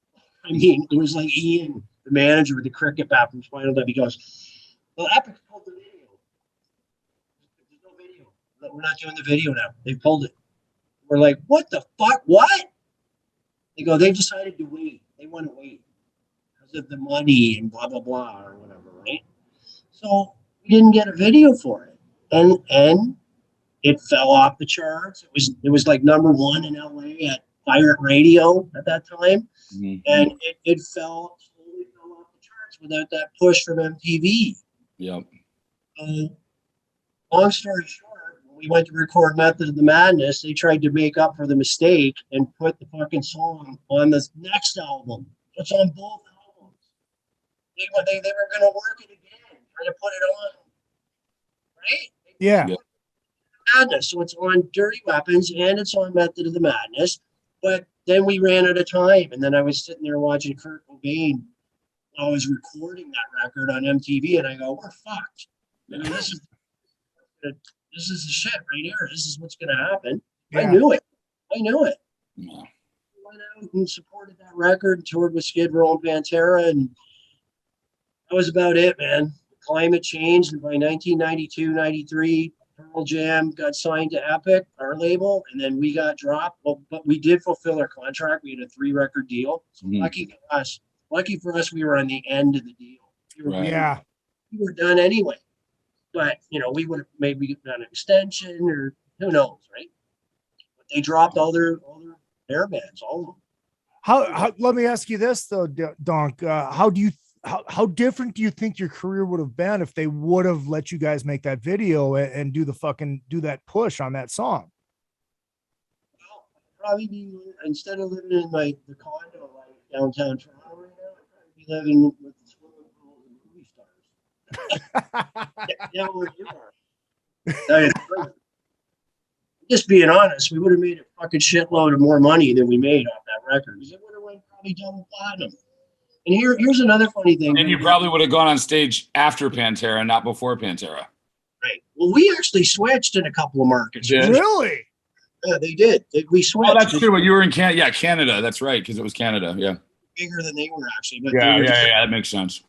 I mean, it was like Ian, the manager with the cricket bat from Spinal Tap. He goes, well, Epic pulled the video. There's no video. We're not doing the video now. They pulled it. We're like, what the fuck? What? They go, they decided to wait. They want to wait because of the money and blah, blah, blah, or whatever, right? So we didn't get a video for it. And it fell off the charts. It was like #1 in LA at Pirate Radio at that time. Mm-hmm. And it slowly fell off the charts without that push from MTV. Yep. Long story short, when we went to record Method of the Madness, they tried to make up for the mistake and put the fucking song on the next album. It's on both albums. They were going to work it again, trying to put it on. Right? Yeah. Madness. So it's on Dirty Weapons and it's on Method of the Madness. But then we ran out of time. And then I was sitting there watching Kurt Cobain while I was recording that record on MTV. And I go, we're fucked. I mean, this is the shit right here. This is what's going to happen. Yeah. I knew it. Yeah. I went out and supported that record, toured with SKID ROW Pantera. And that was about it, man. Climate changed, and by 1992, 93, Pearl Jam got signed to Epic, our label, and then we got dropped. Well, but we did fulfill our contract. We had a 3-record deal. So lucky for us, we were on the end of the deal. We were done anyway. But we would have maybe done an extension or who knows, right? But they dropped all their air bands, all of them. How? Let me ask you this though, Donk. How different do you think your career would have been if they would have let you guys make that video and do that push on that song? Well, I'd probably be, instead of living in the condo like downtown Toronto right now, I'd probably be living with the swimming pools and movie stars. Yeah, where you are. Just being honest, we would have made a fucking shitload of more money than we made off that record. Because it would have went probably double platinum. And here's another funny thing. And you probably would have gone on stage after Pantera, not before Pantera. Right. Well, we actually switched in a couple of markets. Yeah. Really? Yeah, they did. We switched. Oh, that's true. But you were in Canada. Yeah, Canada. That's right, because it was Canada. Yeah. Bigger than they were actually. But Yeah. That makes sense.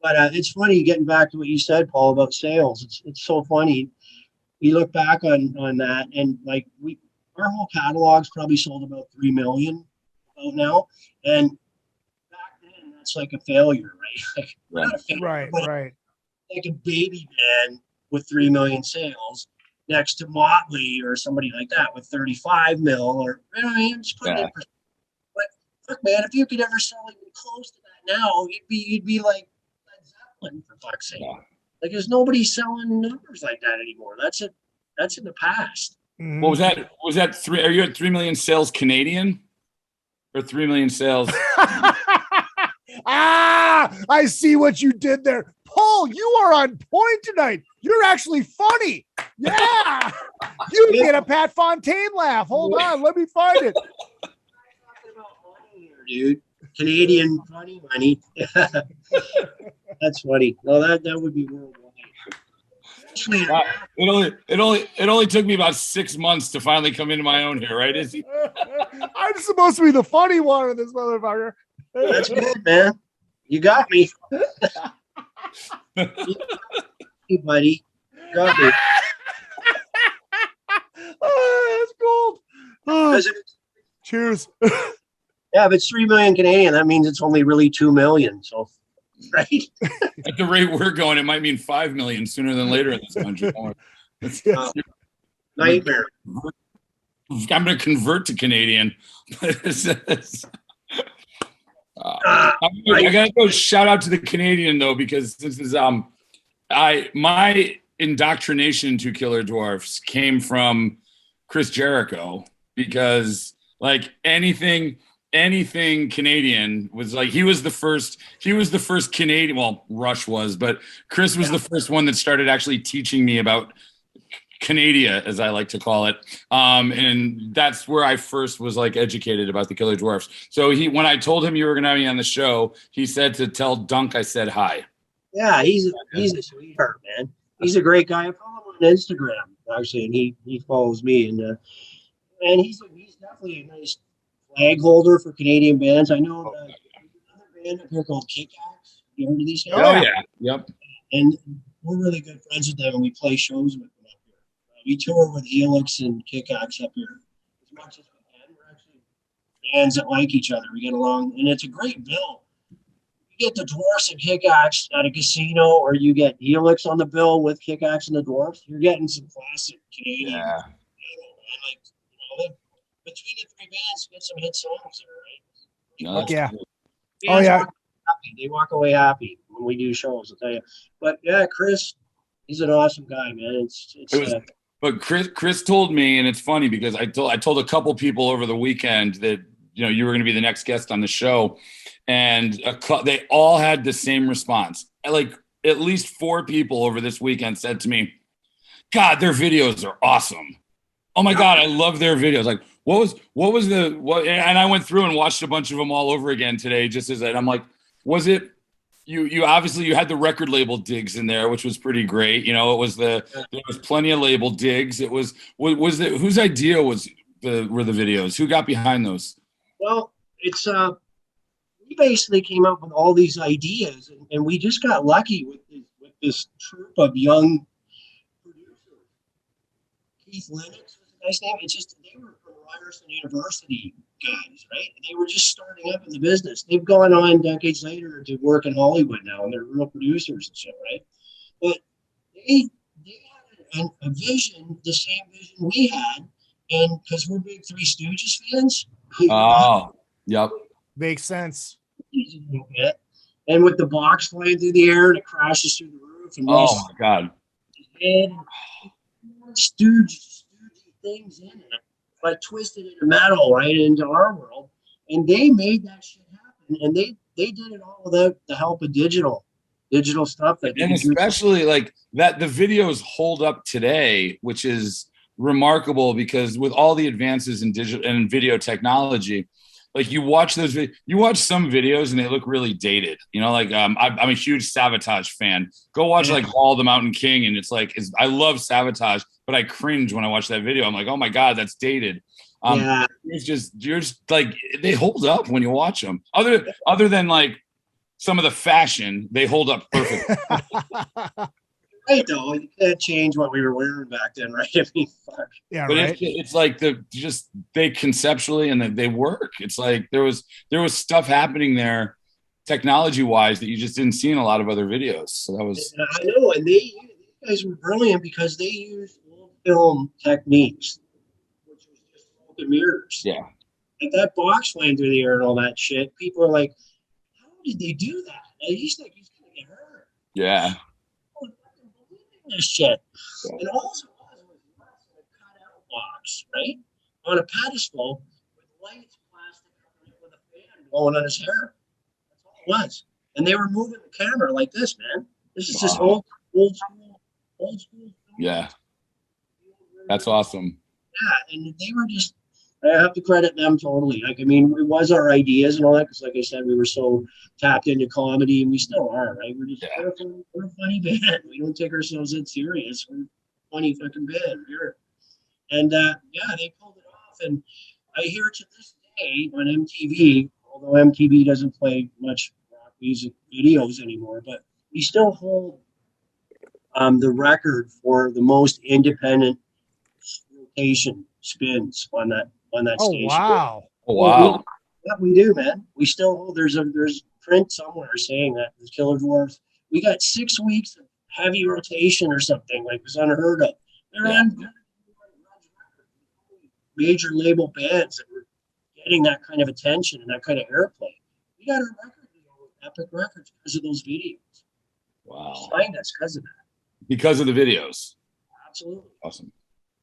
But it's funny getting back to what you said, Paul, about sales. It's so funny. We look back on that, and like our whole catalog's probably sold about 3 million out now, and back then that's like a failure, right? Like, not a failure, but right. Like a baby band with 3 million sales next to Motley or somebody like that with 35 mil, or you know what I mean? Just put it in perspective. But look, man, if you could ever sell even close to that now, you'd be like Led Zeppelin, for fuck's sake. Yeah. Like there's nobody selling numbers like that anymore. That's in the past. Mm-hmm. What was that? Was that three? Are you at 3 million sales Canadian, or 3 million sales? I see what you did there, Paul. You are on point tonight. You're actually funny. Yeah, you get a Pat Fontaine laugh. Hold on, let me find it. Dude, Canadian funny money. That's funny. Well, that would be worldwide. It only took me about 6 months to finally come into my own here, right, Izzy? I'm supposed to be the funny one of this motherfucker. That's good, man. You got me. Hey, buddy. Got me. Oh, that's gold. Oh, cheers. Yeah, if it's 3 million Canadian, that means it's only really 2 million. So, right? At the rate we're going, it might mean 5 million sooner than later in this country. Nightmare. I'm going to convert to Canadian. I got to go shout out to the Canadian though, because this is my indoctrination to Killer Dwarfs came from Chris Jericho, because like anything Canadian was like, he was the first Canadian, well, Rush was, but Chris was the first one that started actually teaching me about Canada, as I like to call it. And that's where I first was like educated about the Killer Dwarfs. So when I told him you were going to be on the show, he said to tell Dunk I said hi. Yeah, he's a sweetheart, man. He's a great guy. I follow him on Instagram, actually, and he follows me. And he's definitely a nice flag holder for Canadian bands. I know another band up here called Kick-Axe. You heard of these guys? Oh, yeah. Yep. And we're really good friends with them, and we play shows with them up here. We tour with Helix and Kick-Axe up here as much as we can. We're actually bands that like each other. We get along, and it's a great bill. You get the Dwarfs and Kick-Axe at a casino, or you get Helix on the bill with Kick-Axe and the Dwarfs, you're getting some classic Canadian. Yeah. Between the three bands, get some hit songs there, right? Yeah. Oh, yeah. They walk away happy when we do shows, I'll tell you. But yeah, Chris, he's an awesome guy, man. But Chris told me, and it's funny because I told a couple people over the weekend that you were going to be the next guest on the show, and they all had the same response. Like at least 4 people over this weekend said to me, "God, their videos are awesome. Oh my God, I love their videos." Like, what was and I went through and watched a bunch of them all over again today, just as that. I'm like, was it you obviously you had the record label digs in there, which was pretty great. It was there was plenty of label digs. It was whose idea were the videos? Who got behind those? Well, it's we basically came up with all these ideas, and we just got lucky with this troupe of young producers. Keith Lennox was a nice name. It's just they were from Ryerson University guys, right? They were just starting up in the business. They've gone on decades later to work in Hollywood now, and they're real producers and shit, right? But they had a vision, the same vision we had, and because we're big Three Stooges fans. Oh, yep. Makes sense. And with the box flying through the air and it crashes through the roof. And oh my God. And stooge things in it, but twisted into metal right into our world. And they made that shit happen. And they did it all without the help of digital stuff. And especially like that, the videos hold up today, which is remarkable because with all the advances in digital and video technology, like you watch you watch some videos and they look really dated. You know, like I'm a huge Sabotage fan. Go watch like Hall of the Mountain King, and it's like I love Sabotage, but I cringe when I watch that video. I'm like, oh my god, that's dated. You're just like, they hold up when you watch them. Other than like some of the fashion, they hold up perfect. Right, though, you can't change what we were wearing back then, right? I mean, fuck. Yeah, but right. It's like they conceptually and they work. It's like there was stuff happening there, technology wise, that you just didn't see in a lot of other videos. So that was. I know, and these guys were brilliant because they used old film techniques, which was just smoke and mirrors. Yeah. Like that box flying through the air and all that shit. People are like, "How did they do that?" And he's like, "He's gonna get hurt." Yeah. This shit. And also was a cut-out box, right? On a pedestal with lights, plastic, with a fan blowing on his hair. That's all it was. And they were moving the camera like this, man. This is just old school. Yeah. That's awesome. Yeah, and they were just, I have to credit them totally. Like, I mean, it was our ideas and all that, because like I said, we were so tapped into comedy, and we still are, right? We're just we're a funny band. We don't take ourselves that serious. We're a funny fucking band. And yeah, they pulled it off. And I hear to this day on MTV, although MTV doesn't play much rock music videos anymore, but we still hold the record for the most independent rotation spins on that station. Wow. Oh, wow. Yeah, we do, man. We still hold. There's print somewhere saying that the Killer Dwarfs. We got 6 weeks of heavy rotation or something. Like, it was unheard of. They're on major label bands that were getting that kind of attention and that kind of airplay. We got a record deal with Epic Records because of those videos. Wow. They signed us because of that. Because of the videos. Absolutely. Awesome.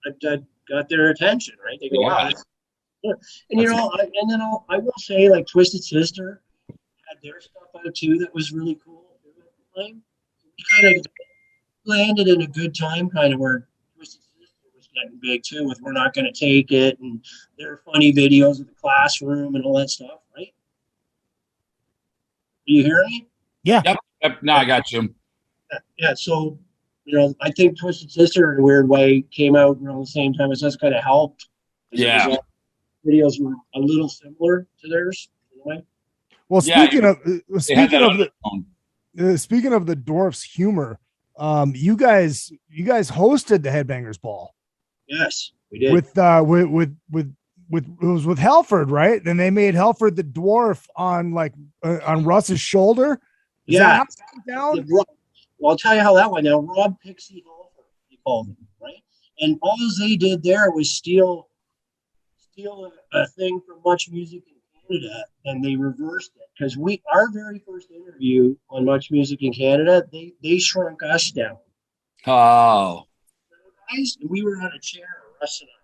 That got their attention, right? They go, wow. And you know, I will say, like, Twisted Sister had their stuff out too that was really cool. We kind of landed in a good time, kind of where Twisted Sister was getting big too, with We're Not Gonna Take It and their funny videos of the classroom and all that stuff, right? Do you hear me? Yeah. Yep. No, I got you. Yeah. So, you know, I think Twisted Sister in a weird way came out around the same time as us, kind of helped. Yeah. Videos were a little similar to theirs in a way. Well, speaking of the Dwarfs humor, you guys hosted the Headbangers Ball. Yes, we did. With it was with Halford, right? And they made Halford the dwarf on on Russ's shoulder. Is that how it went down? Well, I'll tell you how that went down. Rob Pixie Halford, he called him, right? And all they did there was steal a thing from Much Music in Canada, and they reversed it, because our very first interview on Much Music in Canada, they shrunk us down. Oh. We were on a chair, Russ and I.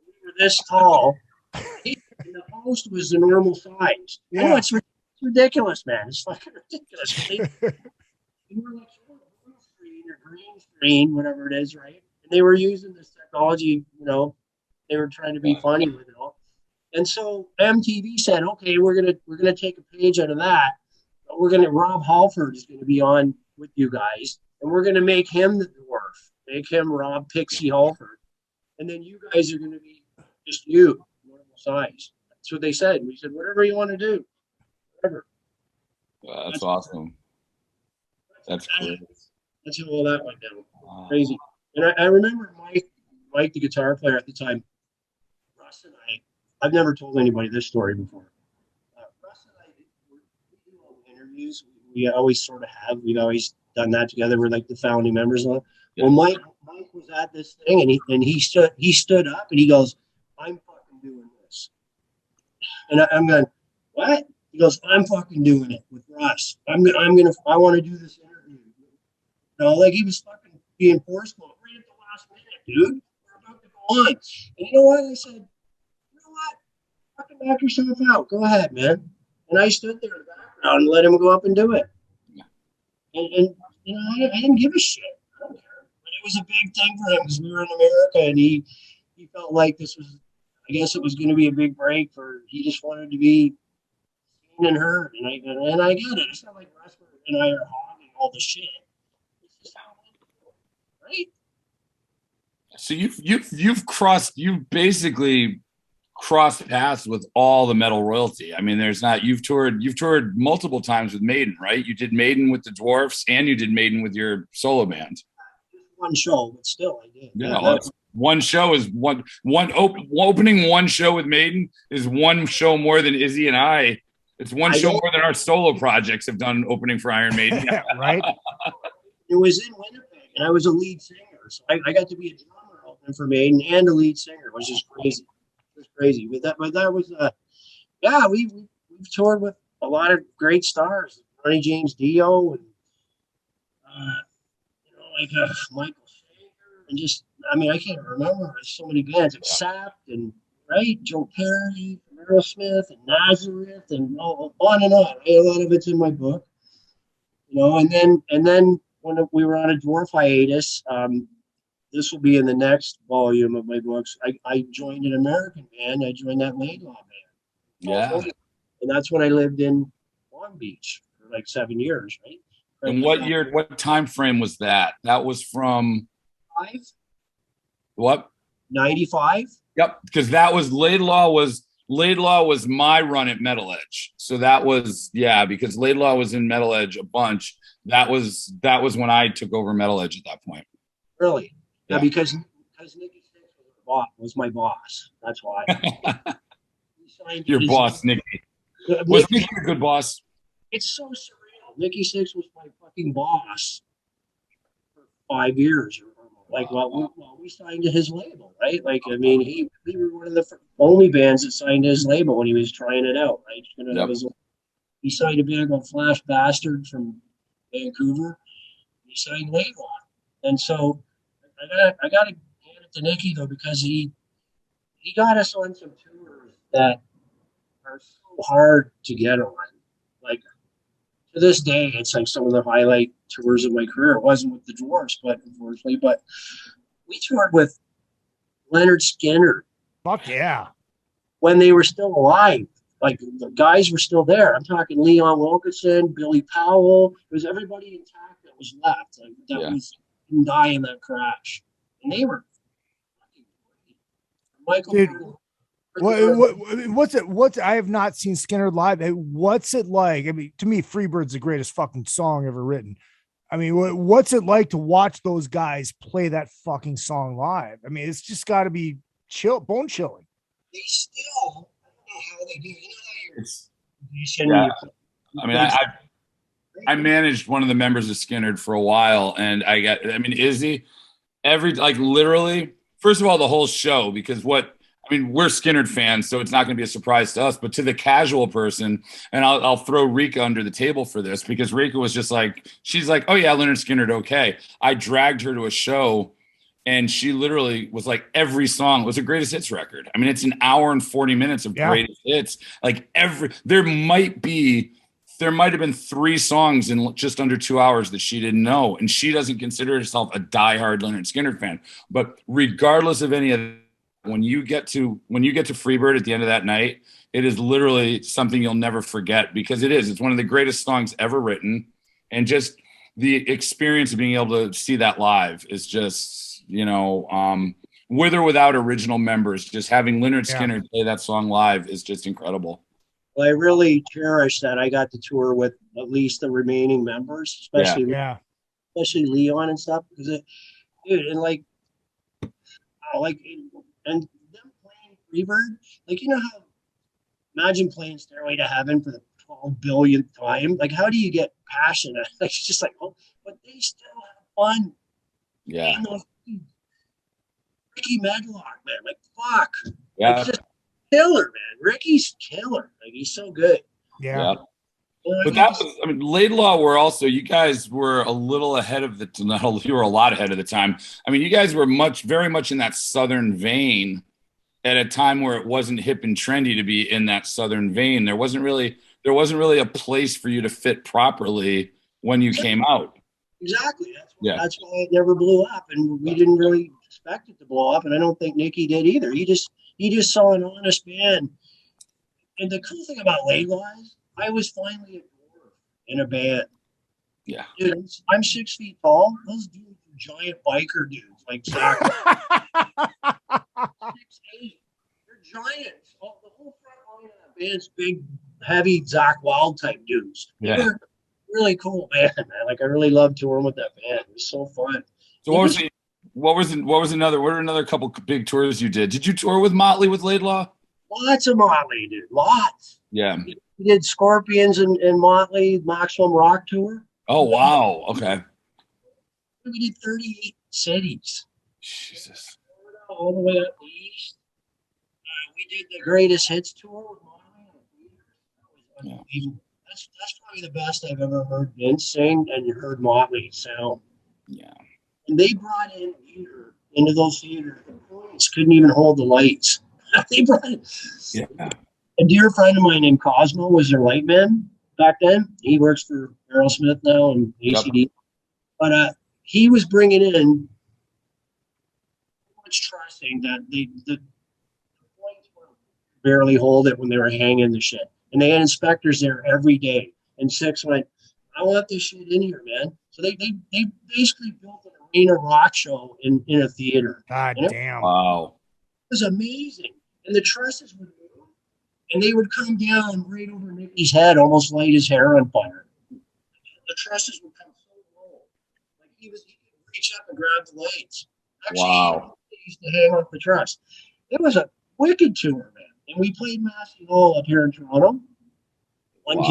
We were this tall, and the host was the normal size. Yeah. Oh, it's ridiculous, man. It's fucking ridiculous. We were like blue screen or green screen, whatever it is, right? And they were using this technology, you know. They were trying to be funny with it all. And so MTV said, okay, we're gonna take a page out of that. But Rob Halford is gonna be on with you guys, and we're gonna make him the dwarf. Make him Rob Pixie Halford. And then you guys are gonna be just you, normal size. That's what they said. We said, whatever you want to do. Whatever. Wow, that's awesome. That's great. That's how all that went down. Wow. Crazy. And I remember Mike, the guitar player at the time, Russ and I've never told anybody this story before. Russ and I, we do all the interviews. We always sort of have. We've always done that together. We're like the founding members of it. Yeah. Well, Mike was at this thing, and he stood up and he goes, "I'm fucking doing this." And I'm going, "What?" He goes, "I'm fucking doing it with Russ. I want to do this interview." You know, like he was fucking being forceful right at the last minute, dude. We're about to go on. And you know what? I said, you know what? Fucking knock yourself out. Go ahead, man. And I stood there in the background and let him go up and do it. And you know, I didn't give a shit. I don't care. But it was a big thing for him because we were in America, and he felt like this was I guess it was going to be a big break for. He just wanted to be seen and heard, and I get it. It's not like wrestlers and I are hogging all the shit. It's just how we do it, right? So you've basically crossed paths with all the metal royalty. I mean, you've toured multiple times with Maiden, right? You did Maiden with the Dwarfs and you did Maiden with your solo band. Just one show, but still I did. Yeah, well, one show is opening one show with Maiden is one show more than Izzy and I. It's one show more than our solo projects have done opening for Iron Maiden. Right? It was in Winnipeg and I was a lead singer. So I got to be a drummer opening for Maiden and a lead singer, which is crazy. It was crazy. But that was we've toured with a lot of great stars, Ronnie James Dio and Michael Sager, and just I can't remember. There's so many bands, Accept and Joe Perry, Aerosmith, and Nazareth, and on and on. A lot of it's in my book, and then when we were on a Dwarf hiatus, this will be in the next volume of my books. I joined an American band. I joined that Laidlaw band. Yeah. And that's when I lived in Long Beach for like 7 years, right? And what time frame was that? That was from 5? What? 95? Yep, because that was Laidlaw was my run at Metal Edge. So that was because Laidlaw was in Metal Edge a bunch. That was when I took over Metal Edge at that point. Really? Yeah, because Nikki Sixx was my boss. That's why. Your boss, Nikki. Was Nikki a good boss? It's so surreal. Nikki Sixx was my fucking boss for 5 years. We signed to his label, right? We were one of the only bands that signed to his label when he was trying it out, right? He signed a band called Flash Bastard from Vancouver. He signed Laidlaw. And so I got to hand it to Nikki, though, because he got us on some tours that are so hard to get on. Like, to this day, it's like some of the highlight tours of my career. It wasn't with the Dwarfs, but we toured with Leonard Skinner. Fuck yeah. When they were still alive. Like, the guys were still there. I'm talking Leon Wilkinson, Billy Powell. It was everybody intact that was left. Didn't die in that crash. And they were fucking great. Michael. What's I have not seen Skinner live. What's it like? I mean, to me, Freebird's the greatest fucking song ever written. I mean, what's it like to watch those guys play that fucking song live? I mean, it's just got to be bone chilling. They still, I don't know how they do. You know how you're. I managed one of the members of Skinner for a while, and Izzy, literally, first of all, the whole show, because we're Skinner fans, so it's not going to be a surprise to us, but to the casual person, and I'll throw Rika under the table for this, because Rika was just she's like, oh yeah, Leonard Skinner, okay. I dragged her to a show, and she literally was like, every song was a greatest hits record. I mean, it's an hour and 40 minutes of greatest hits. There might have been 3 songs in just under 2 hours that she didn't know. And she doesn't consider herself a diehard Leonard Skinner fan. But regardless of any of that, when you get to Freebird at the end of that night, it is literally something you'll never forget, because it's one of the greatest songs ever written. And just the experience of being able to see that live is just, with or without original members, just having Leonard Skinner play that song live is just incredible. Well, I really cherish that I got to tour with at least the remaining members, especially Leon and stuff. Because and them playing Freebird, how, imagine playing Stairway to Heaven for the 12 billionth time. Like, how do you get passionate? It's just but they still have fun. Yeah. Ricky Medlock, man, fuck. Yeah. It's just killer, man. Ricky's killer. He's so good. Yeah. But that was, Laidlaw were also, you guys were a little ahead of you were a lot ahead of the time. I mean, you guys were very much in that Southern vein at a time where it wasn't hip and trendy to be in that Southern vein. There wasn't really a place for you to fit properly when you came out. Exactly. That's why it never blew up, and we didn't really expect it to blow up, and I don't think Nikki did either. He he just saw an honest band. And the cool thing about Laidlaw is I was finally a dwarf in a band. Yeah. Dude, I'm 6 feet tall. Those dudes are giant biker dudes like Zach. 6'8". They're giants. The whole front line of that band's big, heavy Zach Wild type dudes. Yeah. They were really cool band, man. Like I really loved touring with that band. It was so fun. So what were another couple big tours you did? Did you tour with Motley with Laidlaw? Lots of Motley, dude. Lots. Yeah. We did Scorpions and Motley Maximum Rock Tour. Oh wow. Okay. We did 38 cities. Jesus. All the way up the east. We did the Greatest Hits tour with Motley. Yeah. That's probably the best I've ever heard Vince sing and heard Motley sound. Yeah. And they brought in gear into those theaters. The points couldn't even hold the lights. They brought in. Yeah. A dear friend of mine named Cosmo was their light man back then. He works for Aerosmith now and ACD. Yep. But he was bringing in much trusting that the points would barely hold it when they were hanging the shit. And they had inspectors there every day. And Six went, I want this shit in here, man. So they basically built an arena rock show in a theater. God damn. Wow. It was amazing. And the trusses would move, and they would come down right over Mickey's head, almost light his hair on fire. The trusses would come so low. Like he could reach up and grab the lights. Actually, wow. He used to hang off the truss. It was a wicked tour, man. And we played Massey Hall up here in Toronto. One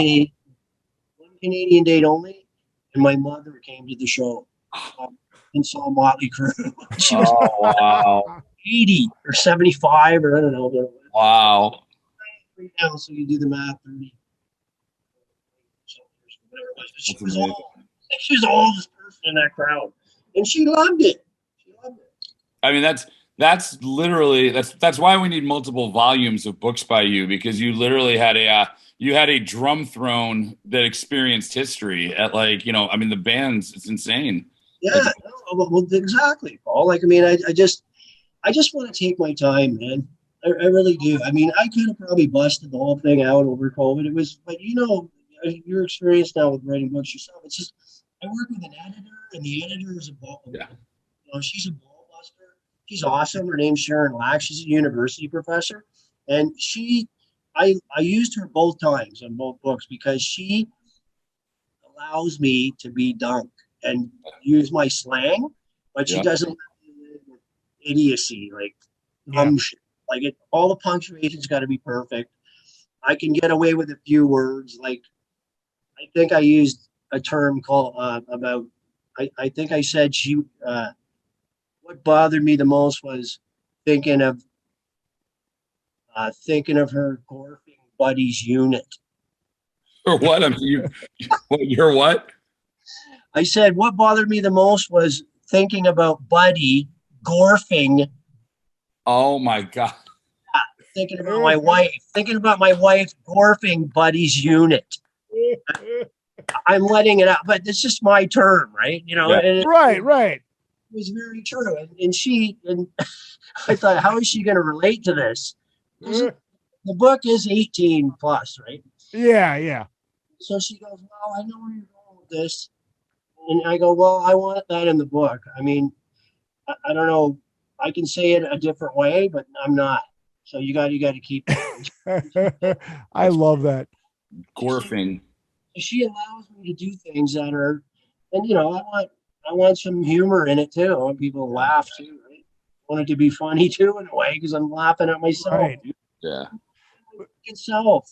Canadian date only. And my mother came to the show and saw Motley Crue. She was wow. 80 or 75 or I don't know. Wow. Right now, so you do the math. 30. Whatever it was. But she was the oldest person in that crowd. And she loved it. I mean, that's literally that's why we need multiple volumes of books by you, because you literally had a drum throne that experienced history at the bands. It's insane. Yeah, well, exactly, Paul. Like, I mean, I just want to take my time, man. I really do. I mean, I could have probably busted the whole thing out over COVID. But your experience now with writing books yourself. It's just I work with an editor, and the editor is a ball. Yeah. She's a ball buster. She's awesome. Her name's Sharon Lack. She's a university professor, and I used her both times on both books because she allows me to be Dunk and use my slang, but she doesn't with idiocy shit. Like all the punctuation's got to be perfect. I can get away with a few words. Like I think I used a term called I think I said what bothered me the most was thinking of her gorfing buddy's unit. Or what? You're what? I said what bothered me the most was thinking about Buddy gorfing. Oh my God. Thinking about my wife gorfing Buddy's unit. I'm letting it out, but it's just my term, right? Right. It was very true. And I thought, how is she going to relate to this? The book is 18 plus, right? Yeah. So she goes, well, I know where you're going with this. And I go, well, I want that in the book. I mean, I don't know. I can say it a different way, but I'm not. So you got to keep it. I love that. Gorfing. She allows me to do things that are, and I want some humor in it too. I want people to laugh too, right? I want it to be funny too in a way because I'm laughing at myself. Right. Yeah. Itself.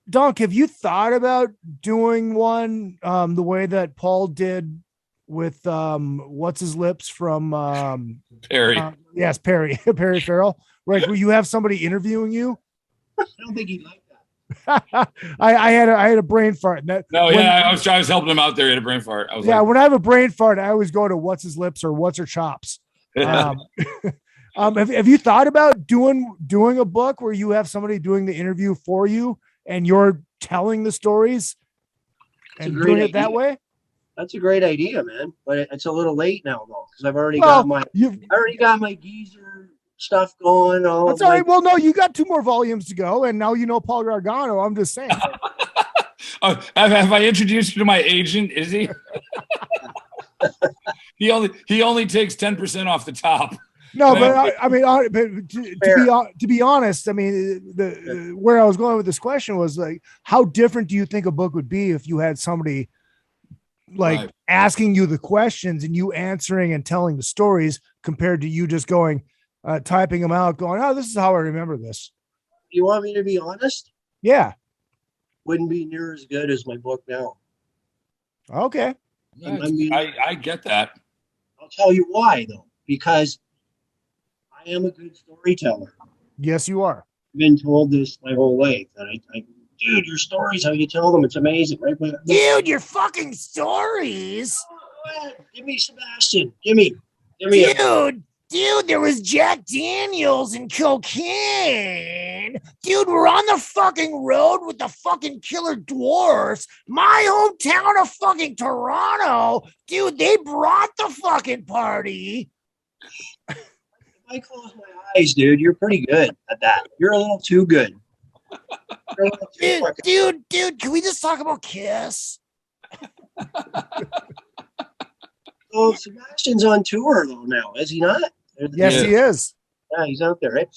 Dunk, have you thought about doing one the way that Paul did with what's his lips from Perry? Yes, Perry Farrell. Right, where you have somebody interviewing you. I don't think he'd like that. I had a brain fart. I was helping him out there. He had a brain fart. When I have a brain fart, I always go to what's his lips or what's her chops. Have you thought about doing a book where you have somebody doing the interview for you and you're telling the stories and doing it that way? That's a great idea, man. But it's a little late now, though, because I've already got my geezer stuff going. All That's all right. Well, no, you got 2 more volumes to go, and now you know Paul Gargano. I'm just saying. Have I introduced you to my agent? Is he? he only takes 10% off the top. No, but I mean, to be honest, I mean, where I was going with this question was like, how different do you think a book would be if you had somebody like asking you the questions and you answering and telling the stories compared to you just going, typing them out, going, oh, this is how I remember this. You want me to be honest? Yeah. Wouldn't be near as good as my book now. Okay. Yeah, I get that. I'll tell you why, though, because I am a good storyteller. Yes, you are. I've been told this my whole life that dude, your stories, how you tell them, it's amazing, right? But, dude, your fucking stories. Oh, give me Sebastian. Give me. Dude, there was Jack Daniels and cocaine. Dude, we're on the fucking road with the fucking killer Dwarfs. My hometown of fucking Toronto. Dude, they brought the fucking party. If I close my eyes, dude, you're pretty good at that. You're a little too good. Dude, can we just talk about Kiss? Oh, Sebastian's on tour though now, is he not? Yes, he is. Yeah, he's out there, right?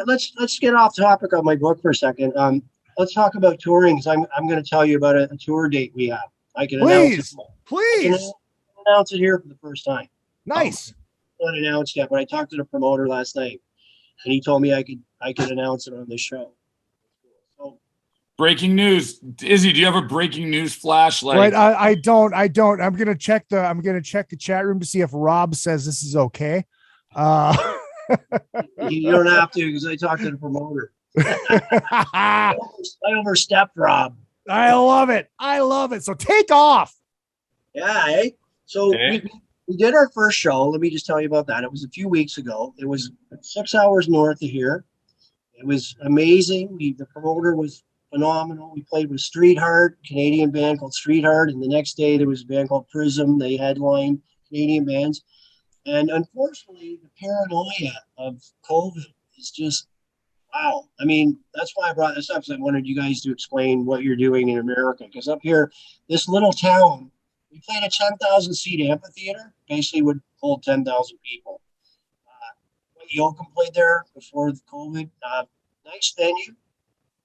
Let's get off topic on my book for a second. Let's talk about touring, because I'm going to tell you about a tour date we have. I can announce it here for the first time. Nice. Not announced yet, but I talked to the promoter last night, and he told me I could announce it on the show. So, breaking news, Izzy. Do you have a breaking news flash? Right, I don't. I'm gonna check the chat room to see if Rob says this is okay. You don't have to, because I talked to the promoter. I overstepped, Rob. I love it. So take off. Yeah. Eh? So we did our first show. Let me just tell you about that. It was a few weeks ago. It was 6 hours north of here. It was amazing. The promoter was phenomenal. We played with Street Heart, Canadian band called Street Heart, and the next day there was a band called Prism. They headlined Canadian bands. And unfortunately, the paranoia of COVID is just, wow. I mean, that's why I brought this up, because I wanted you guys to explain what you're doing in America. Because up here, this little town, we played a 10,000 seat amphitheater, basically would hold 10,000 people. Yoakum played there before the COVID. Nice venue.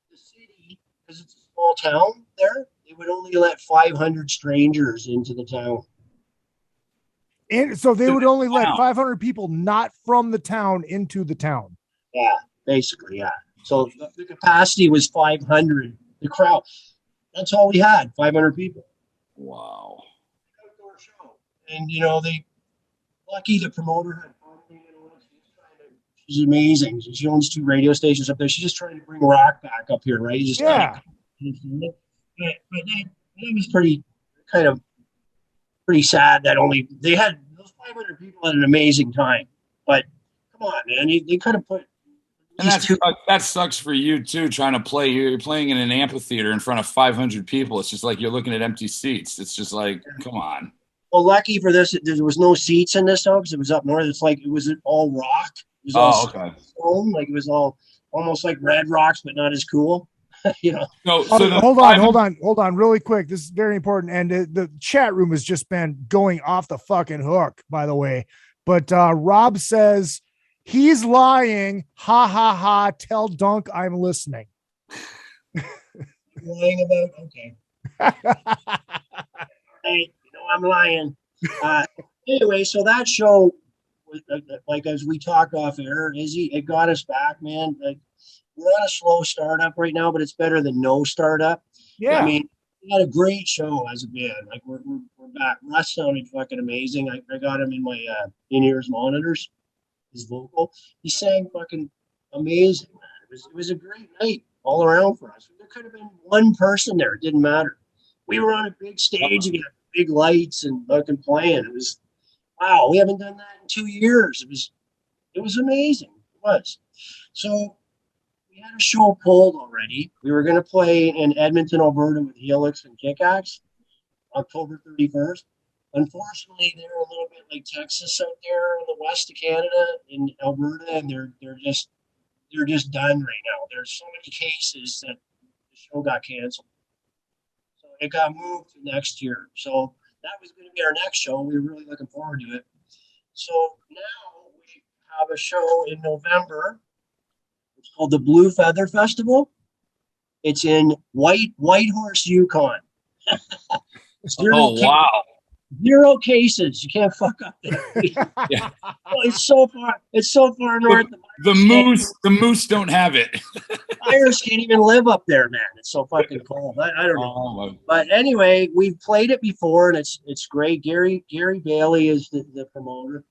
The city, because it's a small town there, they would only let 500 strangers into the town. And so they would only let 500 people not from the town into the town. Yeah, basically, yeah. So the capacity was 500. The crowd, that's all we had, 500 people. Wow. Outdoor show. And, you know, lucky the promoter had funding. She's amazing. She owns 2 radio stations up there. She's just trying to bring rock back up here, right? But it was pretty sad that they had those 500 people at an amazing time. But come on, man, they could have put. And that sucks for you too. Trying to play, you're playing in an amphitheater in front of 500 people. It's just like you're looking at empty seats. It's just like, come on. Well, lucky for this, there was no seats in this though, because it was up north. It's like it was all rock. It was all stone, like it was all almost like Red Rocks, but not as cool. You know. Hold on, really quick. This is very important, and the chat room has just been going off the fucking hook, by the way. But Rob says he's lying. Ha ha ha! Tell Dunk I'm listening. Lying about okay. Hey, you know I'm lying. Anyway, so that show, like as we talked off air, it got us back, man. Like, we're on a slow startup right now, but it's better than no startup. Yeah. I mean, we had a great show as a band. Like we're back. Russ sounded fucking amazing. I got him in my in-ears monitors. His vocal, he sang fucking amazing, man. It was a great night all around for us. There could have been one person there. It didn't matter. We were on a big stage again, big lights and fucking playing. It was wow. We haven't done that in 2 years. It was amazing. It was. So we had a show pulled already. We were going to play in Edmonton, Alberta with Helix and Kickaxe, October 31st. unfortunately, they're a little bit like Texas out there in the west of Canada, in Alberta, and they're just done right now. There's so many cases that the show got canceled, so it got moved to next year. So that was going to be our next show. We were really looking forward to it. So now we have a show in November. It's called the Blue Feather Festival. It's in Whitehorse, Yukon. Wow. 0 cases. You can't fuck up there. Yeah. It's so far north. The moose don't have it. Bears can't even live up there, man. It's so fucking cold. I don't know. But anyway, we've played it before, and it's great. Gary Bailey is the promoter.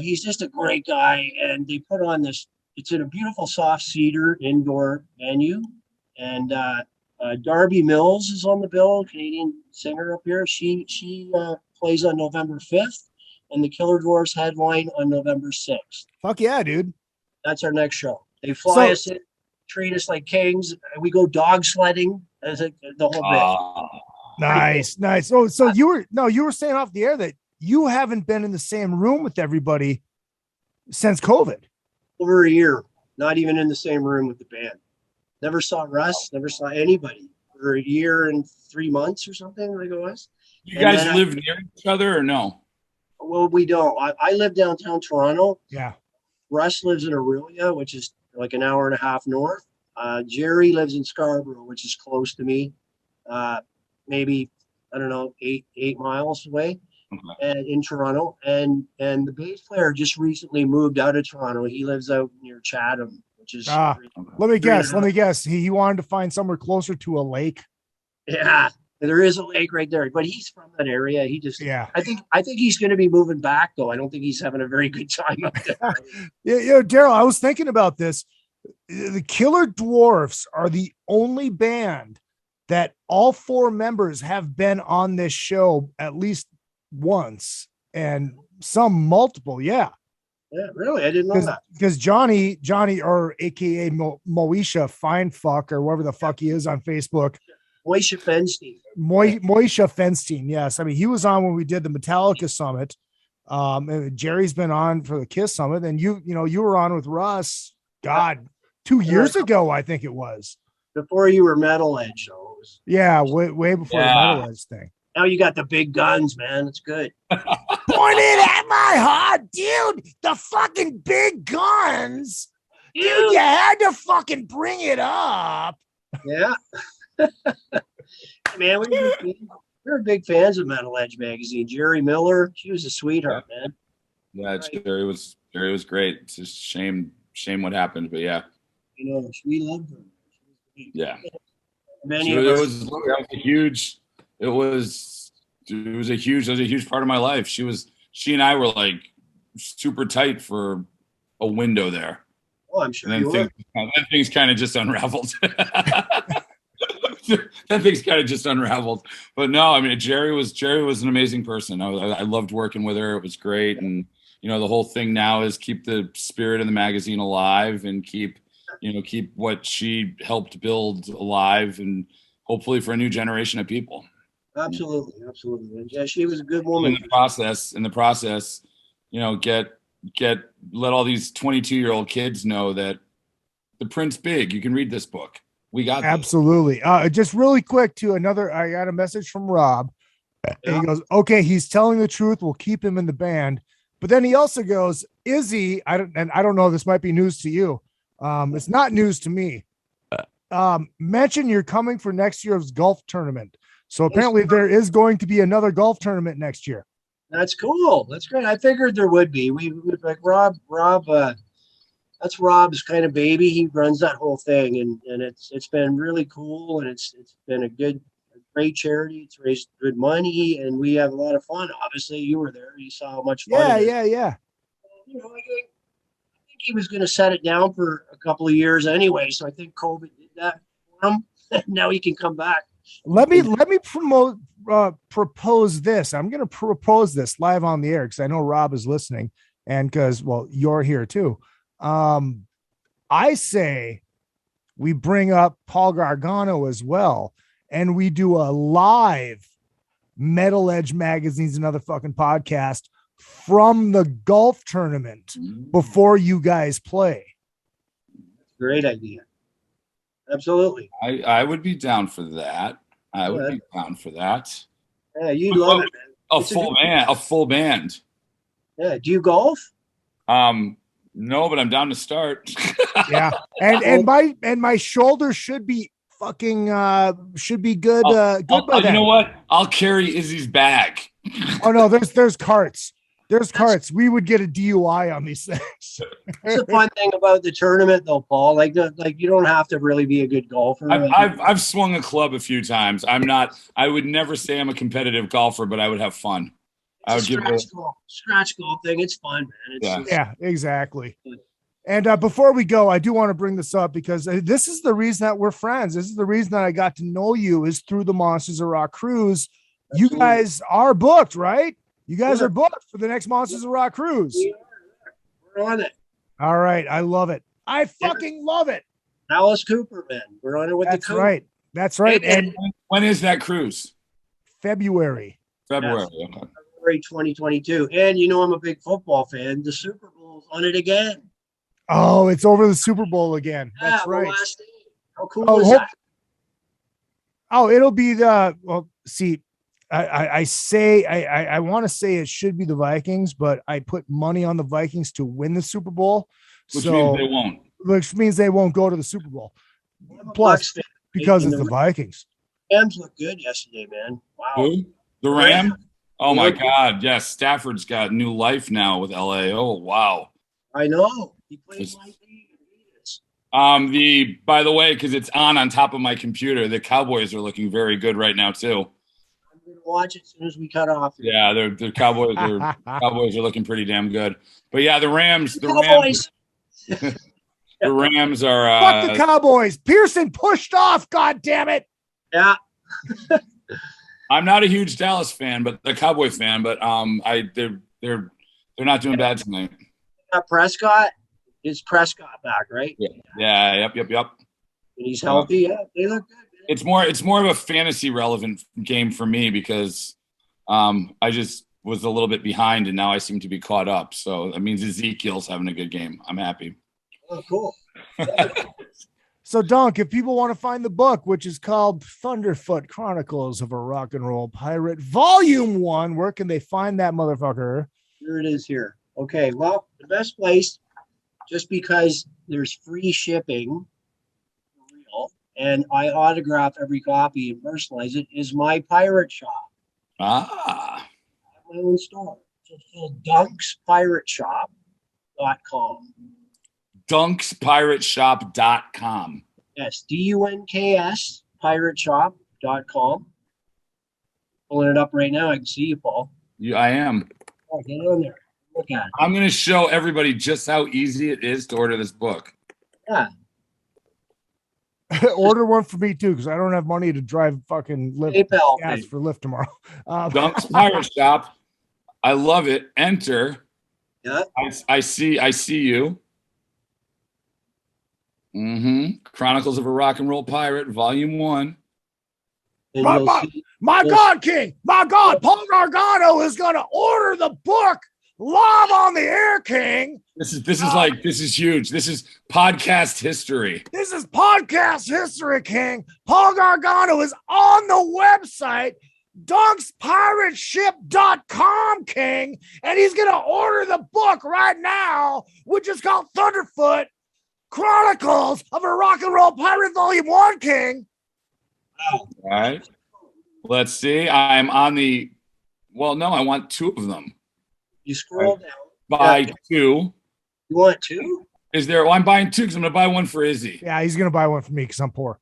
He's just a great guy, and they put on this. It's in a beautiful soft cedar indoor venue, and Darby Mills is on the bill, Canadian singer up here. She plays on November 5th, and the Killer Dwarfs headline on November 6th. Fuck yeah, dude. That's our next show. They fly us in, treat us like kings. We go dog sledding as the whole bit. Nice. So you were saying off the air that you haven't been in the same room with everybody since COVID. Over a year, not even in the same room with the band. Never saw Russ, never saw anybody for a year and 3 months or something like it was. You guys live near each other or no? Well, we don't. I live downtown Toronto. Yeah. Russ lives in Aurelia, which is like an hour and a half north. Jerry lives in Scarborough, which is close to me. Maybe, I don't know, 8 miles away. And in Toronto, and the bass player just recently moved out of Toronto. He lives out near Chatham, which is let me guess. He wanted to find somewhere closer to a lake. Yeah, there is a lake right there, but he's from that area. He just I think he's going to be moving back though. I don't think he's having a very good time up there. Yeah, Darrell, I was thinking about this. The Killer Dwarfs are the only band that all 4 members have been on this show at least once, and some multiple. Yeah, really, I didn't know that, because Johnny or aka Moesha Finefuck or whatever the fuck he is on Facebook, Moesha Fenstein. Moesha Fenstein, yes. I mean, he was on when we did the Metallica Summit, and Jerry's been on for the Kiss Summit, and you were on with Russ 2 years ago, I think it was, before you were Metal Edge. So yeah, way before the Metal Edge thing. Now you got the big guns, man. It's good. Pointed at my heart, dude. The fucking big guns. Dude, you had to fucking bring it up. Yeah. Man, we're big fans of Metal Edge magazine. Jerry Millar, she was a sweetheart, man. Yeah, Jerry was great. It's just shame what happened, but yeah. You know, we loved her. Yeah. It was a huge part of my life. She and I were like super tight for a window there. Oh, I'm sure. And then things kind of just unraveled. But no, I mean, Jerry was an amazing person. I loved working with her. It was great. And, the whole thing now is keep the spirit of the magazine alive and keep what she helped build alive, and hopefully for a new generation of people. Absolutely. And yeah, she was a good woman. In the process, let all these 22-year-old kids know that the print's big. You can read this book. We got this. Absolutely. Just really quick I got a message from Rob. And he goes, okay, he's telling the truth. We'll keep him in the band. But then he also goes, Izzy, I don't know, this might be news to you. It's not news to me. Mention you're coming for next year's golf tournament. So apparently there is going to be another golf tournament next year. That's cool. That's great. I figured there would be. We like Rob. That's Rob's kind of baby. He runs that whole thing, and it's been really cool, and it's been a great charity. It's raised good money, and we have a lot of fun. Obviously, you were there. You saw how much fun. Yeah. I think he was going to set it down for a couple of years anyway. So I think COVID did that for him. Now he can come back. Let me propose this. I'm going to propose this live on the air because I know Rob is listening, and because you're here too. I say we bring up Paul Gargano as well, and we do a live Metal Edge Magazine's Another Fucking Podcast from the golf tournament before you guys play. Great idea. Absolutely. I would be down for that. I would be down for that. Yeah, you'd love it, man. A full band. Yeah. Do you golf? No, but I'm down to start. Yeah. And my shoulder should be fucking should be good. Good by then. You know what? I'll carry Izzy's bag. Oh no, there's carts. There's carts. We would get a DUI on these things. That's the fun thing about the tournament, though, Paul. Like you don't have to really be a good golfer. I've swung a club a few times. I would never say I'm a competitive golfer, but I would have fun. I would give it scratch golf thing. It's fun, man. Yeah, exactly. And before we go, I do want to bring this up because this is the reason that we're friends. This is the reason that I got to know you is through the Monsters of Rock cruise. Absolutely. You guys are booked, right? You guys are booked for the next Monsters of Rock cruise. We're on it. All right. I love it. I fucking love it. Alice Cooper, man. We're on it with the That's right. That's right. And when is that cruise? February. February. Yes. Okay. February 2022. And you know I'm a big football fan. The Super Bowl's on it again. Oh, it's over the Super Bowl again. That's right. Last day. How cool is that? Oh, it'll be I want to say it should be the Vikings, but I put money on the Vikings to win the Super Bowl. Which means they won't. Which means they won't go to the Super Bowl. Plus, because it's the Vikings. Rams look good yesterday, man. Wow. Who? The Rams? Oh my God. Yes. Stafford's got new life now with LA. Oh, wow. I know. He plays my team. By the way, because it's on top of my computer, the Cowboys are looking very good right now too. I'm gonna watch it as soon as we cut off. Yeah, the Cowboys are looking pretty damn good. But yeah, the Rams the Rams are fuck the Cowboys. Pearson pushed off, god damn it. Yeah. I'm not a huge Dallas fan, but a Cowboys fan, but they're not doing bad tonight. Prescott. Is Prescott back, right? Yeah. Yep. And he's healthy. Yeah, they look good. Man. It's more of a fantasy relevant game for me because I just was a little bit behind and now I seem to be caught up. So that means Ezekiel's having a good game. I'm happy. Oh, cool. So, Dunk, if people want to find the book, which is called Thunderfoot Chronicles of a Rock and Roll Pirate, Volume 1, where can they find that motherfucker? Here it is here. Okay, well, the best place, just because there's free shipping, for real, and I autograph every copy and personalize it, is my pirate shop. Ah. I have my own store. It's called dunkspirateshop.com. dunkspirateshop.com. Yes, DUNKS pirateshop.com. Pulling it up right now. I can see you, Paul. Yeah, I am. Oh, get on there. Look at it. I'm going to show everybody just how easy it is to order this book. Yeah. Order one for me too, because I don't have money to drive fucking Lyft gas for Lyft tomorrow. Dunk's Pirate Shop. I love it. Enter. Yeah. I see you. Chronicles of a Rock and Roll Pirate, Volume 1. My God, King! My God, Paul Gargano is gonna order the book live on the air, King. This is huge. This is podcast history. This is podcast history, King. Paul Gargano is on the website, dunkspirateship.com, King, and he's gonna order the book right now, which is called Thunderfoot Chronicles of a Rock and Roll Pirate, Volume 1, King. All right. Let's see. I'm on the. Well, no, I want two of them. You scroll down. Buy two. You want two? Is there? Well, I'm buying two because I'm going to buy one for Izzy. Yeah, he's going to buy one for me because I'm poor.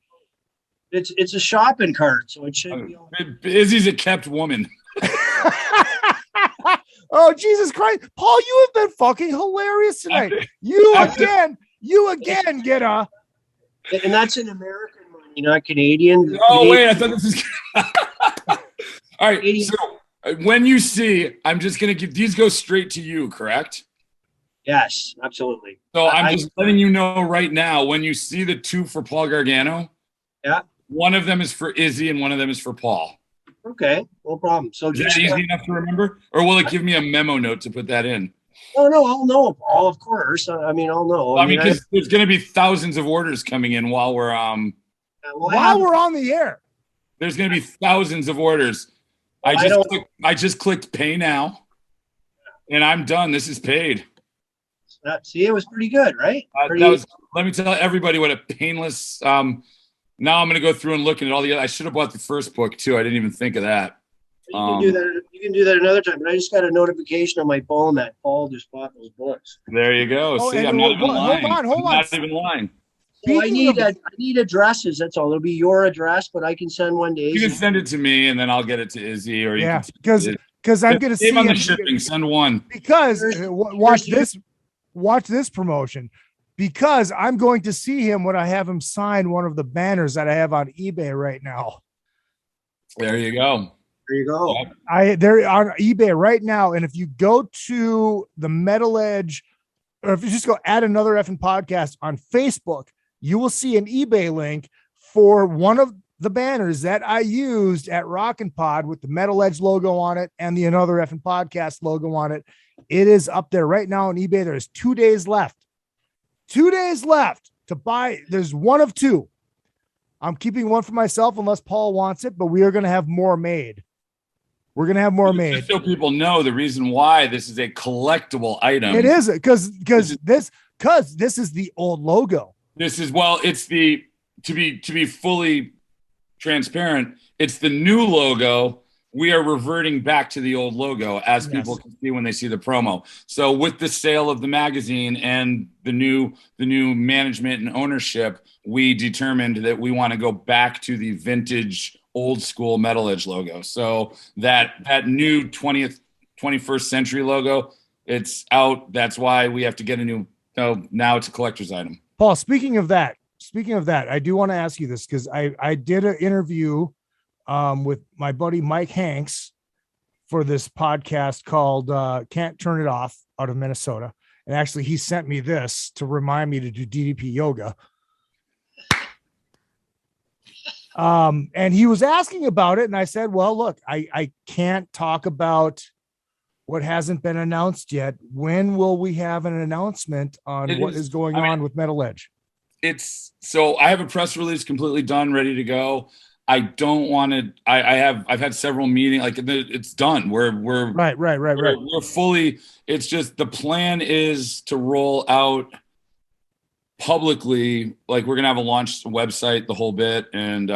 It's a shopping cart, so it should be. Izzy's a kept woman. Oh, Jesus Christ. Paul, you have been fucking hilarious tonight. You again get a. And that's in American money, not Canadian. Oh, wait. I thought this is. All right. So when you see, I'm just going to give these go straight to you, correct? Yes, absolutely. So I'm just letting you know right now, when you see the two for Paul Gargano, yeah, one of them is for Izzy and one of them is for Paul. Okay, no problem. So Is that easy enough to remember, or will it give me a memo note to put that in? Oh no, I'll know, Paul. Of course. I mean, I'll know. I mean, because there's going to be thousands of orders coming in while we're while we're on the air. There's going to be thousands of orders. I just clicked pay now, and I'm done. This is paid. See, it was pretty good, right? Let me tell everybody what a painless. Now I'm going to go through and look at all the. I should have bought the first book too. I didn't even think of that. You can do that. You can do that another time. But I just got a notification on my phone that Paul just bought those books. There you go. See, I'm not even lying. Hold on. I'm not even lying. So I need addresses. That's all. It'll be your address, but I can send one to Izzy. You can send it to me, and then I'll get it to Izzy. Or because I'm going to see on the shipping. Send one. Because watch this promotion. Because I'm going to see him when I have him sign one of the banners that I have on eBay right now. There you go. There you go. They're on eBay right now. And if you go to the Metal Edge, or if you just go add another effing podcast on Facebook, you will see an eBay link for one of the banners that I used at Rockin' Pod with the Metal Edge logo on it and the Another Effing Podcast logo on it. It is up there right now on eBay. There's 2 days left. 2 days left to buy. There's one of two. I'm keeping one for myself unless Paul wants it, but we are going to have more made. We're going to have more made. Just so people know the reason why this is a collectible item. It is because this is the old logo. This is, it's the, to be fully transparent, it's the new logo. We are reverting back to the old logo, as people can see when they see the promo. So with the sale of the magazine and the new management and ownership, we determined that we want to go back to the vintage old school Metal Edge logo. So that new 21st century logo, it's out. That's why we have to get a new, now it's a collector's item. Paul, speaking of that, I do want to ask you this because I did an interview with my buddy Mike Hanks for this podcast called Can't Turn It Off out of Minnesota. And actually he sent me this to remind me to do DDP yoga. And he was asking about it. And I said, well, look, I can't talk about what hasn't been announced yet. When will we have an announcement on what is going on with Metal Edge? So I have a press release completely done, ready to go. I don't want to. I've had several meetings. Like it's done. We're right. We're fully. It's just the plan is to roll out publicly. Like we're gonna have a launch website, the whole bit, and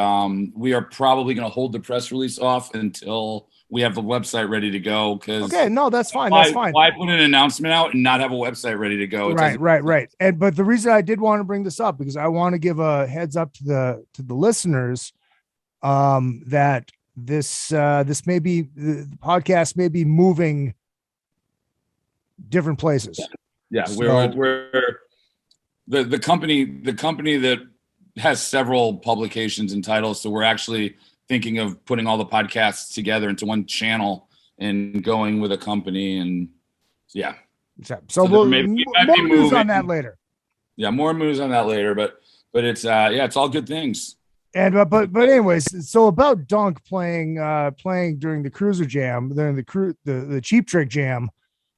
we are probably gonna hold the press release off until we have the website ready to go. Because that's fine. That's fine. Why put an announcment out and not have a website ready to go? Right. But the reason I did want to bring this up because I want to give a heads up to the listeners. That this may be the podcast may be moving different places. Yeah, we're the company that has several publications and titles. So we're actually thinking of putting all the podcasts together into one channel and going with a company. And yeah, so we'll more news on that later. Yeah, more news on that later. But it's it's all good things. And but anyways, so about Dunk playing during the Cruiser Jam, during the Cheap Trick Jam,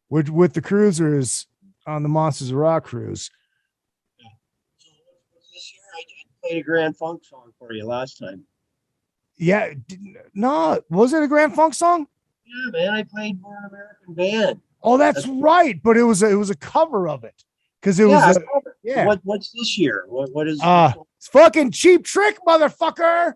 with the Cruisers on the Monsters of Rock cruise. So this year I played a Grand Funk song for you last time. Yeah, no, was it a Grand Funk song? Yeah, man, I played for an American band. Oh, that's right, but it was a cover of it because it was What's this year? What is? It's fucking Cheap Trick, motherfucker.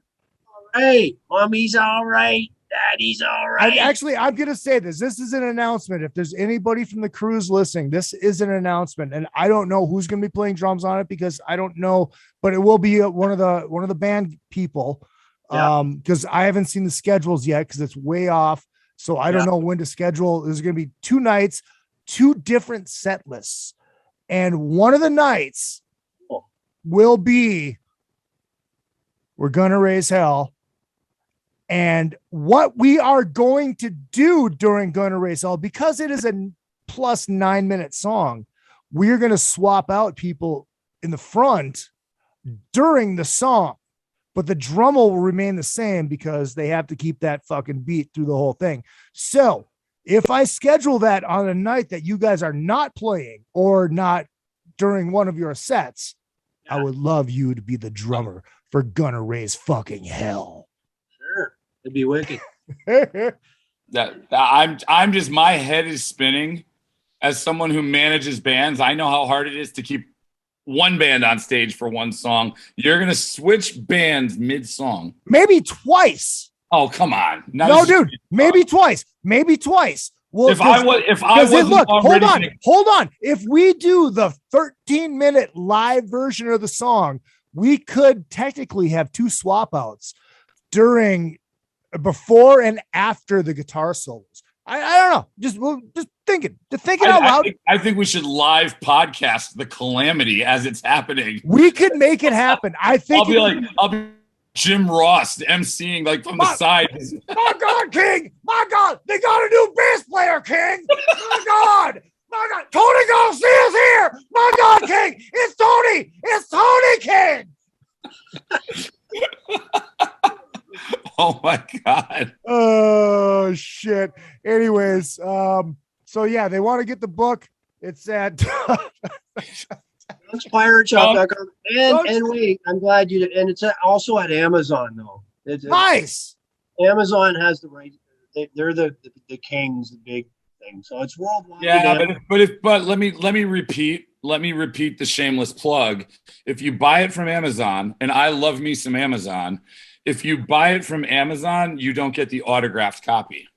All right. Mommy's all right. Daddy's all right. I'm going to say this. This is an announcement. If there's anybody from the cruise listening, this is an announcement. And I don't know who's going to be playing drums on it because I don't know, but it will be one of the band people. Because I haven't seen the schedules yet because it's way off. So I don't know when to schedule. There's going to be 2 nights, 2 different set lists. And one of the nights will be We're Gonna Raise Hell. And what we are going to do during Gonna Raise Hell, because it is a plus 9-minute song, we're going to swap out people in the front during the song. but the drum will remain the same because they have to keep that fucking beat through the whole thing. So if I schedule that on a night that you guys are not playing or not during one of your sets, I would love you to be the drummer for Gonna Raise Fucking Hell. Sure. It'd be wicked. I'm just, my head is spinning as someone who manages bands. I know how hard it is to keep one band on stage for one song. You're going to switch bands mid-song. Maybe twice. Oh, come on. No, dude, maybe twice. Maybe twice. Well, if I wasn't look, already hold on. If we do the 13-minute live version of the song, we could technically have 2 swap outs before and after the guitar solos. I don't know. Just thinking out loud. I think we should live podcast the calamity as it's happening. We could make it happen. I think I'll be Jim Ross emceeing like from the side. My God, King! My God, they got a new bass player, King! My God! My God! Tony Garcia's here! My God, King! It's Tony! It's Tony King! Oh my God. Oh shit. Anyways, so yeah, they want to get the book. It's at DunkPirateShop.com. And wait, I'm glad you did. And it's also at Amazon though. Nice. Amazon has the right. They're the kings, the big thing. So it's worldwide. Yeah, but let me repeat the shameless plug. If you buy it from Amazon, and I love me some Amazon, if you buy it from Amazon, you don't get the autographed copy.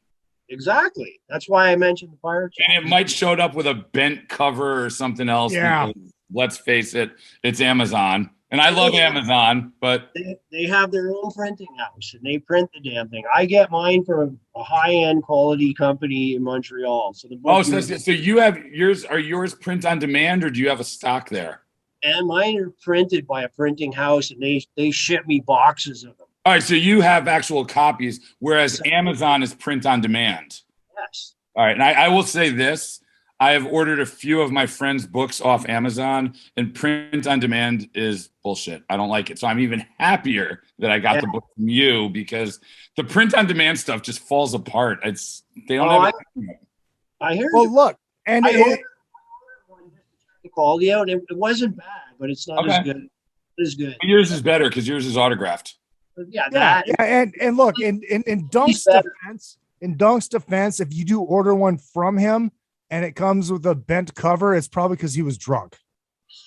Exactly. That's why I mentioned the Pirate Shop. And it might show up with a bent cover or something else. Yeah. Let's face it, it's Amazon. And I love Amazon, but they have their own printing house and they print the damn thing. I get mine from a high-end quality company in Montreal. So the book so you have yours. Are yours print on demand, or do you have a stock there? And mine are printed by a printing house, and they ship me boxes of them. All right, so you have actual copies, whereas Amazon is print on demand. Yes. All right, and I will say this. I have ordered a few of my friends' books off Amazon, and print on demand is bullshit. I don't like it. So I'm even happier that I got the book from you, because the print on demand stuff just falls apart. They don't have it. I hear well, you. Look, and I ordered one just to check the quality out. It wasn't bad, but it's not as good. It is good. Yours is better because yours is autographed. Yeah, and look, in Dunk's defense, if you do order one from him and it comes with a bent cover, it's probably because he was drunk.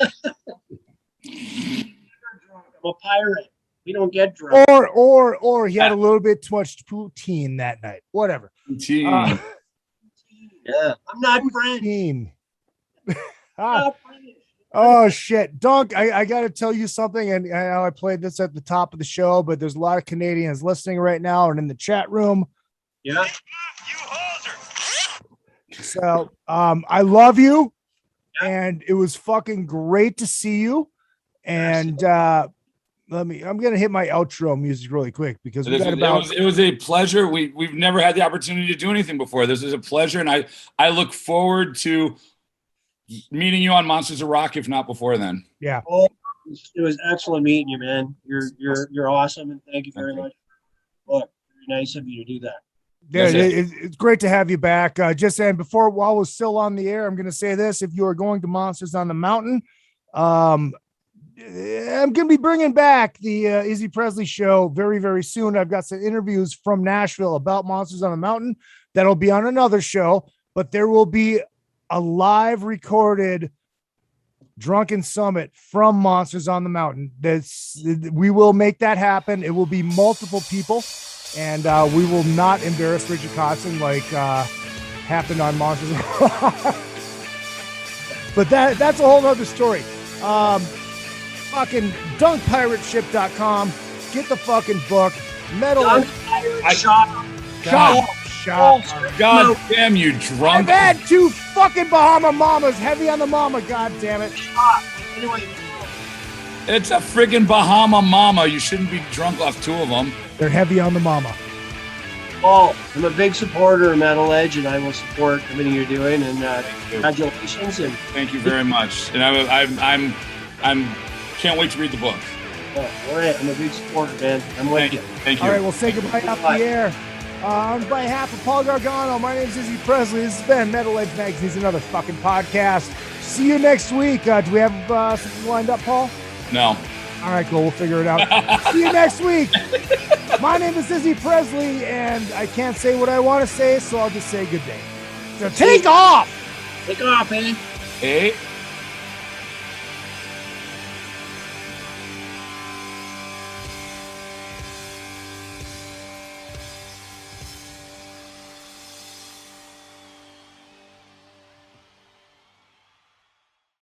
I'm a pirate. We don't get drunk. Or he had a little bit too much poutine that night. Whatever. Poutine. Yeah, I'm not French. Oh shit, Dunk! I got to tell you something, and I know I played this at the top of the show, but there's a lot of Canadians listening right now and in the chat room. Yeah. So, I love you, and it was fucking great to see you. And I'm gonna hit my outro music really quick because it was a pleasure. We've never had the opportunity to do anything before. This is a pleasure, and I look forward to meeting you on Monsters of Rock, if not before then. Yeah. Oh, it was excellent meeting you, man. You're awesome, and thank you very much. Look, very nice of you to do that. Yeah, it's great to have you back. Just saying, while we're still on the air, I'm going to say this: if you are going to Monsters on the Mountain, I'm going to be bringing back the Izzy Presley show very, very soon. I've got some interviews from Nashville about Monsters on the Mountain that'll be on another show, but there will be a live recorded Drunken Summit from Monsters on the Mountain. We will make that happen. It will be multiple people, and we will not embarrass Richard Kotzen like happened on Monsters. But that's a whole other story. Fucking dunkpirateship.com. Get the fucking book. Metal. God damn you, drunk. I've had 2 fucking Bahama Mamas. Heavy on the mama, god damn it. Anyway. It's a friggin' Bahama Mama. You shouldn't be drunk off 2 of them. They're heavy on the mama. Oh, I'm a big supporter of Metal Edge, and I will support everything you're doing. And congratulations! And thank you very much. And I'm can't wait to read the book. All right, I'm a big supporter, man. I'm with you. Thank you. All right, we'll say goodbye off the air. On behalf of Paul Gargano, my name is Izzy Presley. This has been Metal Edge Magazine's another fucking podcast. See you next week. Do we have something lined up, Paul? No. All right, cool. We'll figure it out. See you next week. My name is Izzy Presley, and I can't say what I want to say, so I'll just say good day. So take off. Take off, man. Hey.